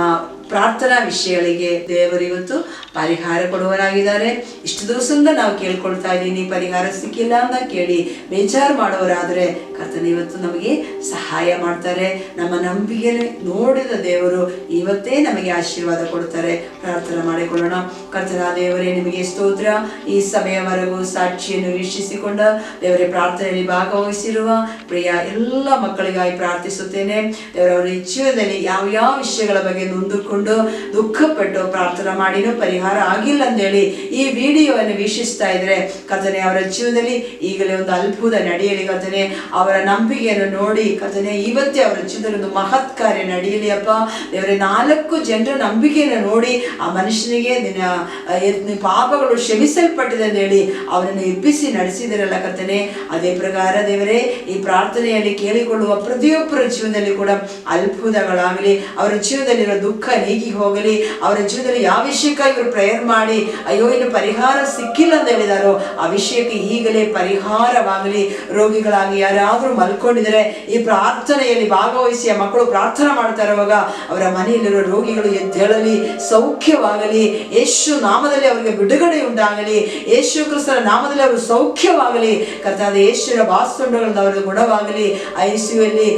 ಪ್ರಾರ್ಥನಾ ವಿಷಯಗಳಿಗೆ ದೇವರು ಇವತ್ತು ಪರಿಹಾರ ಕೊಡುವರಾಗಿದ್ದಾರೆ. ಇಷ್ಟು ದಿವಸದಿಂದ ನಾವು ಕೇಳ್ಕೊಳ್ತಾ ಇದ್ದೀನಿ, ಪರಿಹಾರ ಸಿಕ್ಕಿಲ್ಲ ಅಂತ ಕೇಳಿ ಬೇಜಾರು ಮಾಡೋರಾದರೆ ಕರ್ತನ ಇವತ್ತು ನಮಗೆ ಸಹಾಯ ಮಾಡ್ತಾರೆ. ನಮ್ಮ ನಂಬಿಕೆಯಲ್ಲಿ ನೋಡಿದ ದೇವರು ಇವತ್ತೇ ನಮಗೆ ಆಶೀರ್ವಾದ ಕೊಡ್ತಾರೆ. ಪ್ರಾರ್ಥನೆ ಮಾಡಿಕೊಳ್ಳೋಣ. ಕರ್ತನ ದೇವರೇ, ನಿಮಗೆ ಸ್ತೋತ್ರ. ಈ ಸಮಯವರೆಗೂ ಸಾಕ್ಷಿಯನ್ನು ವೀಕ್ಷಿಸಿಕೊಂಡ ದೇವರೇ, ಪ್ರಾರ್ಥನೆಯಲ್ಲಿ ಭಾಗವಹಿಸಿರುವ ಪ್ರಿಯ ಎಲ್ಲ ಮಕ್ಕಳಿಗಾಗಿ ಪ್ರಾರ್ಥಿಸುತ್ತೇನೆ. ದೇವರವರ ಜೀವನದಲ್ಲಿ ಯಾವ ವಿಷಯಗಳ ಬಗ್ಗೆ ನೊಂದುಕೊಂಡು ದುಃಖಪಟ್ಟು ಪ್ರಾರ್ಥನೆ ಮಾಡಿನೂ ಪರಿಹಾರ ಆಗಿಲ್ಲ ಅಂತೇಳಿ ಈ ವಿಡಿಯೋವನ್ನು ವೀಕ್ಷಿಸ್ತಾ ಇದ್ರೆ ಕರ್ತನೆ, ಅವರ ಜೀವನದಲ್ಲಿ ಈಗಲೇ ಒಂದು ಅದ್ಭುತ ನಡೆಯಲಿ ಕರ್ತನೆ. ಅವರ ನಂಬಿಕೆಯನ್ನು ನೋಡಿ ಕರ್ತನೆ, ಇವತ್ತೇ ಅವರ ಜೀವನದಲ್ಲಿ ಒಂದು ಮಹತ್ ಕಾರ್ಯ ನಡೆಯಲಿ ಅಪ್ಪ ದೇವರೇ. 4 ಜನರ ನಂಬಿಕೆಯನ್ನು ನೋಡಿ ಆ ಮನುಷ್ಯನಿಗೆ ನಿನ್ನ ಪಾಪಗಳು ಕ್ಷಮಿಸಲ್ಪಟ್ಟಿದೆ ಅಂತ ಹೇಳಿ ಅವರನ್ನು ಎಬ್ಬಿಸಿ ನಡೆಸಿದಿರಲ್ಲ ಕರ್ತನೆ. ಅದೇ ಪ್ರಕಾರ ದೇವರೇ, ಈ ಪ್ರಾರ್ಥನೆಯಲ್ಲಿ ಕೇಳಿಕೊಳ್ಳುವ ಪ್ರತಿಯೊಬ್ಬರ ಜೀವನದಲ್ಲಿ ಕೂಡ ಅದ್ಭುತಗಳಾಗಲಿ, ಅವರ ಜೀವನದಲ್ಲಿರೋ ದುಃಖ ನೀಗಿ ಹೋಗಲಿ. ಅವರ ಜೀವನದಲ್ಲಿ ಯಾವ ವಿಷಯಕ್ಕಾಗಿ ಇವರು ಪ್ರೇಯರ್ ಮಾಡಿ ಅಯ್ಯೋ ಇನ್ನು ಪರಿಹಾರ ಸಿಕ್ಕಿಲ್ಲ ಅಂತ ಹೇಳಿದಾರೋ ಆ ವಿಷಯಕ್ಕೆ ಈಗಲೇ ಪರಿಹಾರವಾಗಲಿ. ರೋಗಿಗಳಾಗಿ ಯಾರಾದರೂ ಮಲ್ಕೊಂಡಿದ್ದಾರೆ, ಈ ಪ್ರಾರ್ಥನೆಯಲ್ಲಿ ಭಾಗವಹಿಸಿ ಆ ಮಕ್ಕಳು ಪ್ರಾರ್ಥನೆ ಮಾಡ್ತಾ ಇರುವಾಗ ಅವರ ಮನೆಯಲ್ಲಿರೋ ರೋಗಿಗಳು ಎದ್ದೇಳಲಿ, ಸೌಖ್ಯವಾಗಲಿ. ಯೇಸು ನಾಮದಲ್ಲಿ ಅವರಿಗೆ ಬಿಡುಗಡೆ ಉಂಟಾಗಲಿ. ಯೇಸು ಕ್ರಿಸ್ತನ ನಾಮದಲ್ಲಿ ಅವರು ಸೌಖ್ಯವಾಗಲಿ. ಕರ್ತಾದ ಯೇಸುವಿನ ಬಾಸ್ತುಂಡಗಳಿಂದ ಅವರಿಗೆ ಗುಣವಾಗಲಿ. ICUಯಲ್ಲಿ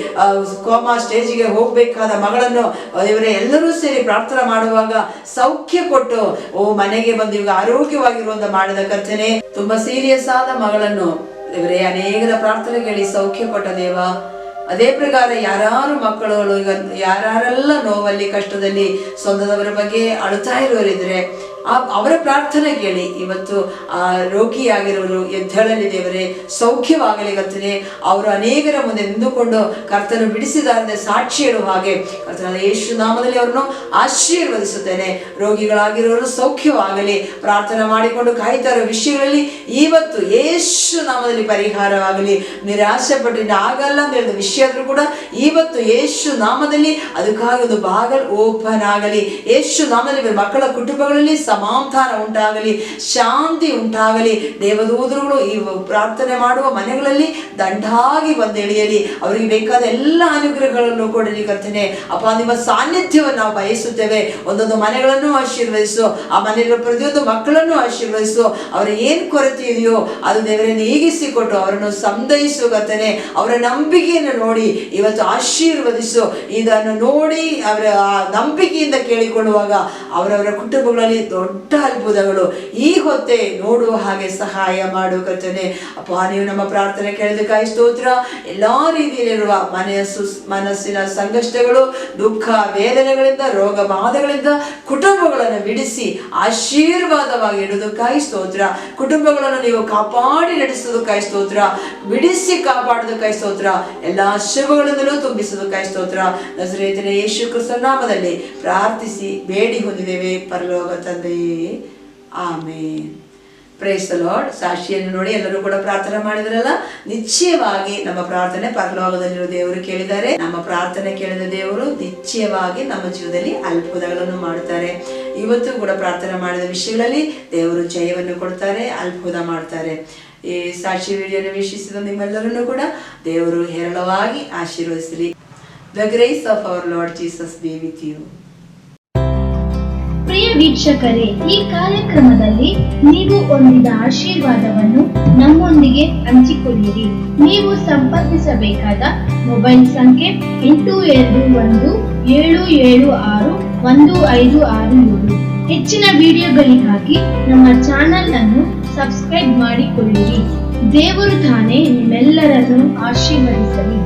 ಕೋಮಾ ಸ್ಟೇಜಿಗೆ ಹೋಗಬೇಕಾದ ಮಗಳನ್ನು ಇವರೇ ಎಲ್ಲರೂ ಸೇರಿ ಪ್ರಾರ್ಥನೆ ಮಾಡುವಾಗ ಸೌಖ್ಯ ಕೊಟ್ಟು ಮನೆಗೆ ಬಂದು ಇವಾಗ ಆರೋಗ್ಯವಾಗಿರುವಂತ ಮಾಡಿದ ಕರ್ತನೆ. ತುಂಬಾ ಸೀರಿಯಸ್ ಆದ ಮಗಳನ್ನು ಇವರೇ ಅನೇಕರ ಪ್ರಾರ್ಥನೆ ಕೇಳಿ ಸೌಖ್ಯ ಕೊಟ್ಟ ದೇವ. ಅದೇ ಪ್ರಕಾರ ಯಾರು ಮಕ್ಕಳುಗಳು ಈಗ ಯಾರೆಲ್ಲ ನೋವಲ್ಲಿ ಕಷ್ಟದಲ್ಲಿ ಸ್ವಂತದವರ ಬಗ್ಗೆ ಅಳುತ್ತಾ ಇರೋರಿದ್ರೆ ಅವರ ಪ್ರಾರ್ಥನೆ ಕೇಳಿ ಇವತ್ತು ಆ ರೋಗಿಯಾಗಿರೋರು ಎದ್ದೇಳಲಿ ದೇವರೇ, ಸೌಖ್ಯವಾಗಲಿ ಕರ್ತನೆ. ಅವರು ಅನೇಕರ ಮುಂದೆ ನಿಂತುಕೊಂಡು ಕರ್ತನು ಬಿಡಿಸಿದಾರೆ ಸಾಕ್ಷಿ ಹೇಳುವ ಹಾಗೆ ಕರ್ತನ ಯೇಸು ನಾಮದಲ್ಲಿ ಅವರನ್ನು ಆಶೀರ್ವದಿಸುತ್ತೇನೆ. ರೋಗಿಗಳಾಗಿರೋರು ಸೌಖ್ಯವಾಗಲಿ. ಪ್ರಾರ್ಥನೆ ಮಾಡಿಕೊಂಡು ಕಾಯ್ತಾ ಇರೋ ವಿಷಯಗಳಲ್ಲಿ ಇವತ್ತು ಯೇಸು ನಾಮದಲ್ಲಿ ಪರಿಹಾರವಾಗಲಿ. ನಿರಾಶೆ ಪಟ್ಟು ಆಗಲ್ಲ ಅಂತ ಹೇಳಿದ ವಿಷಯ ಆದ್ರೂ ಕೂಡ ಇವತ್ತು ಯೇಸು ನಾಮದಲ್ಲಿ ಅದಕ್ಕಾಗಿ ಒಂದು ಬಾಗಲ್ ಓಪನ್ ಆಗಲಿ. ಯೇಸು ನಾಮದಲ್ಲಿ ಮಕ್ಕಳ ಕುಟುಂಬಗಳಲ್ಲಿ ಸಮಾಧಾನ ಉಂಟಾಗಲಿ, ಶಾಂತಿ ಉಂಟಾಗಲಿ. ದೇವದೂತರುಗಳು ಈ ಪ್ರಾರ್ಥನೆ ಮಾಡುವ ಮನೆಗಳಲ್ಲಿ ದಂಡಾಗಿ ಬಂದೆಳೆಯಲಿ. ಅವರಿಗೆ ಬೇಕಾದ ಎಲ್ಲ ಅನುಗ್ರಹಗಳನ್ನು ಕೊಡಲಿ ಕರ್ತನೆ. ಅಪ್ಪ, ನಿಮ್ಮ ಸಾನ್ನಿಧ್ಯವನ್ನು ನಾವು ಬಯಸುತ್ತೇವೆ. ಒಂದೊಂದು ಮನೆಗಳನ್ನು ಆಶೀರ್ವದಿಸು, ಆ ಮನೆಯಲ್ಲಿರುವ ಪ್ರತಿಯೊಂದು ಮಕ್ಕಳನ್ನು ಆಶೀರ್ವದಿಸು. ಅವರ ಏನು ಕೊರತೆ ಇದೆಯೋ ಅದು ದೇವರೇ ನೀಗಿಸಿಕೊಟ್ಟು ಅವರನ್ನು ಸಂತೈಸು ಕರ್ತನೆ. ಅವರ ನಂಬಿಕೆಯನ್ನು ನೋಡಿ ಇವತ್ತು ಆಶೀರ್ವದಿಸು. ಇದನ್ನು ನೋಡಿ ಅವರ ನಂಬಿಕೆಯಿಂದ ಕೇಳಿಕೊಳ್ಳುವಾಗ ಅವರವರ ಕುಟುಂಬಗಳಲ್ಲಿ ದೊಡ್ಡ ಅದ್ಭುತಗಳು ಈ ಹೊತ್ತೆ ನೋಡುವ ಹಾಗೆ ಸಹಾಯ ಮಾಡು ಕರ್ತನೆ. ಅಪ್ಪ, ನೀವು ನಮ್ಮ ಪ್ರಾರ್ಥನೆ ಕೇಳಿದಕ್ಕಾಗಿ ಸ್ತೋತ್ರ. ಎಲ್ಲಾ ರೀತಿಯಲ್ಲಿರುವ ಮನಸ್ಸಿನ ಸಂಕಷ್ಟಗಳು, ದುಃಖ ವೇದನೆಗಳಿಂದ, ರೋಗ ಬಾಧೆಗಳಿಂದ ಕುಟುಂಬಗಳನ್ನು ಬಿಡಿಸಿ ಆಶೀರ್ವಾದವಾಗಿ ಇಡುವುದಕ್ಕಾಗಿ ಸ್ತೋತ್ರ. ಕುಟುಂಬಗಳನ್ನು ನೀವು ಕಾಪಾಡಿ ನಡೆಸೋದಕ್ಕಾಗಿ ಸ್ತೋತ್ರ. ಬಿಡಿಸಿ ಕಾಪಾಡೋದಕ್ಕಾಗಿ ಸ್ತೋತ್ರ. ಎಲ್ಲಾ ಶುಭಗಳಿಂದಲೂ ತುಂಬಿಸೋದಕ್ಕಾಗಿ ಸ್ತೋತ್ರ. ನಜರೇತಿನ ಯೇಸು ಕ್ರಿಸ್ತನ ನಾಮದಲ್ಲಿ ಪ್ರಾರ್ಥಿಸಿ ಬೇಡಿ ಹೊಂದಿದ್ದೇವೆ ಪರಲೋಕ ತಂದೆಯೇ, ಆಮೇನ್. Praise the lord. ಸಾಕ್ಷಿಯನ್ನು ನೋಡಿ ಎಲ್ಲರೂ ಕೂಡ ಪ್ರಾರ್ಥನೆ ಮಾಡಿದ್ರಲ್ಲ. ನಿಶ್ಚಯವಾಗಿ ನಮ್ಮ ಪ್ರಾರ್ಥನೆ ಪರಲೋಕದಲ್ಲಿರುವ ದೇವರು ಕೇಳಿದ್ದಾರೆ. ನಮ್ಮ ಪ್ರಾರ್ಥನೆ ಕೇಳಿದ ದೇವರು ನಿಶ್ಚಯವಾಗಿ ನಮ್ಮ ಜೀವನದಲ್ಲಿ ಅದ್ಭುತಗಳನ್ನು ಮಾಡುತ್ತಾರೆ. ಇವತ್ತು ಕೂಡ ಪ್ರಾರ್ಥನೆ ಮಾಡಿದ ವಿಷಯಗಳಲ್ಲಿ ದೇವರು ಜಯವನ್ನು ಕೊಡ್ತಾರೆ, ಅದ್ಭುತ ಮಾಡ್ತಾರೆ. ಈ ಸಾಕ್ಷಿ ವಿಡಿಯೋನ ವೀಕ್ಷಿಸಿದ ನಿಮ್ಮೆಲ್ಲರನ್ನು ಕೂಡ ದೇವರು ಹೇರಳವಾಗಿ ಆಶೀರ್ವದಿಸಲಿ. The grace of our Lord Jesus be with you. ಪ್ರಿಯ ವೀಕ್ಷಕರೇ, ಈ ಕಾರ್ಯಕ್ರಮದಲ್ಲಿ ನೀವು ಹೊಂದಿದ ಆಶೀರ್ವಾದವನ್ನು ನಮ್ಮೊಂದಿಗೆ ಹಂಚಿಕೊಳ್ಳಿರಿ. ನೀವು ಸಂಪರ್ಕಿಸಬೇಕಾದ ಮೊಬೈಲ್ ಸಂಖ್ಯೆ 8217761567. ಹೆಚ್ಚಿನ ವಿಡಿಯೋಗಳಿಗಾಗಿ ನಮ್ಮ ಚಾನೆಲ್ ಅನ್ನು ಸಬ್ಸ್ಕ್ರೈಬ್ ಮಾಡಿಕೊಳ್ಳಿರಿ. ದೇವರು ತಾನೇ ನಿಮ್ಮೆಲ್ಲರನ್ನು ಆಶೀರ್ವದಿಸಲಿ.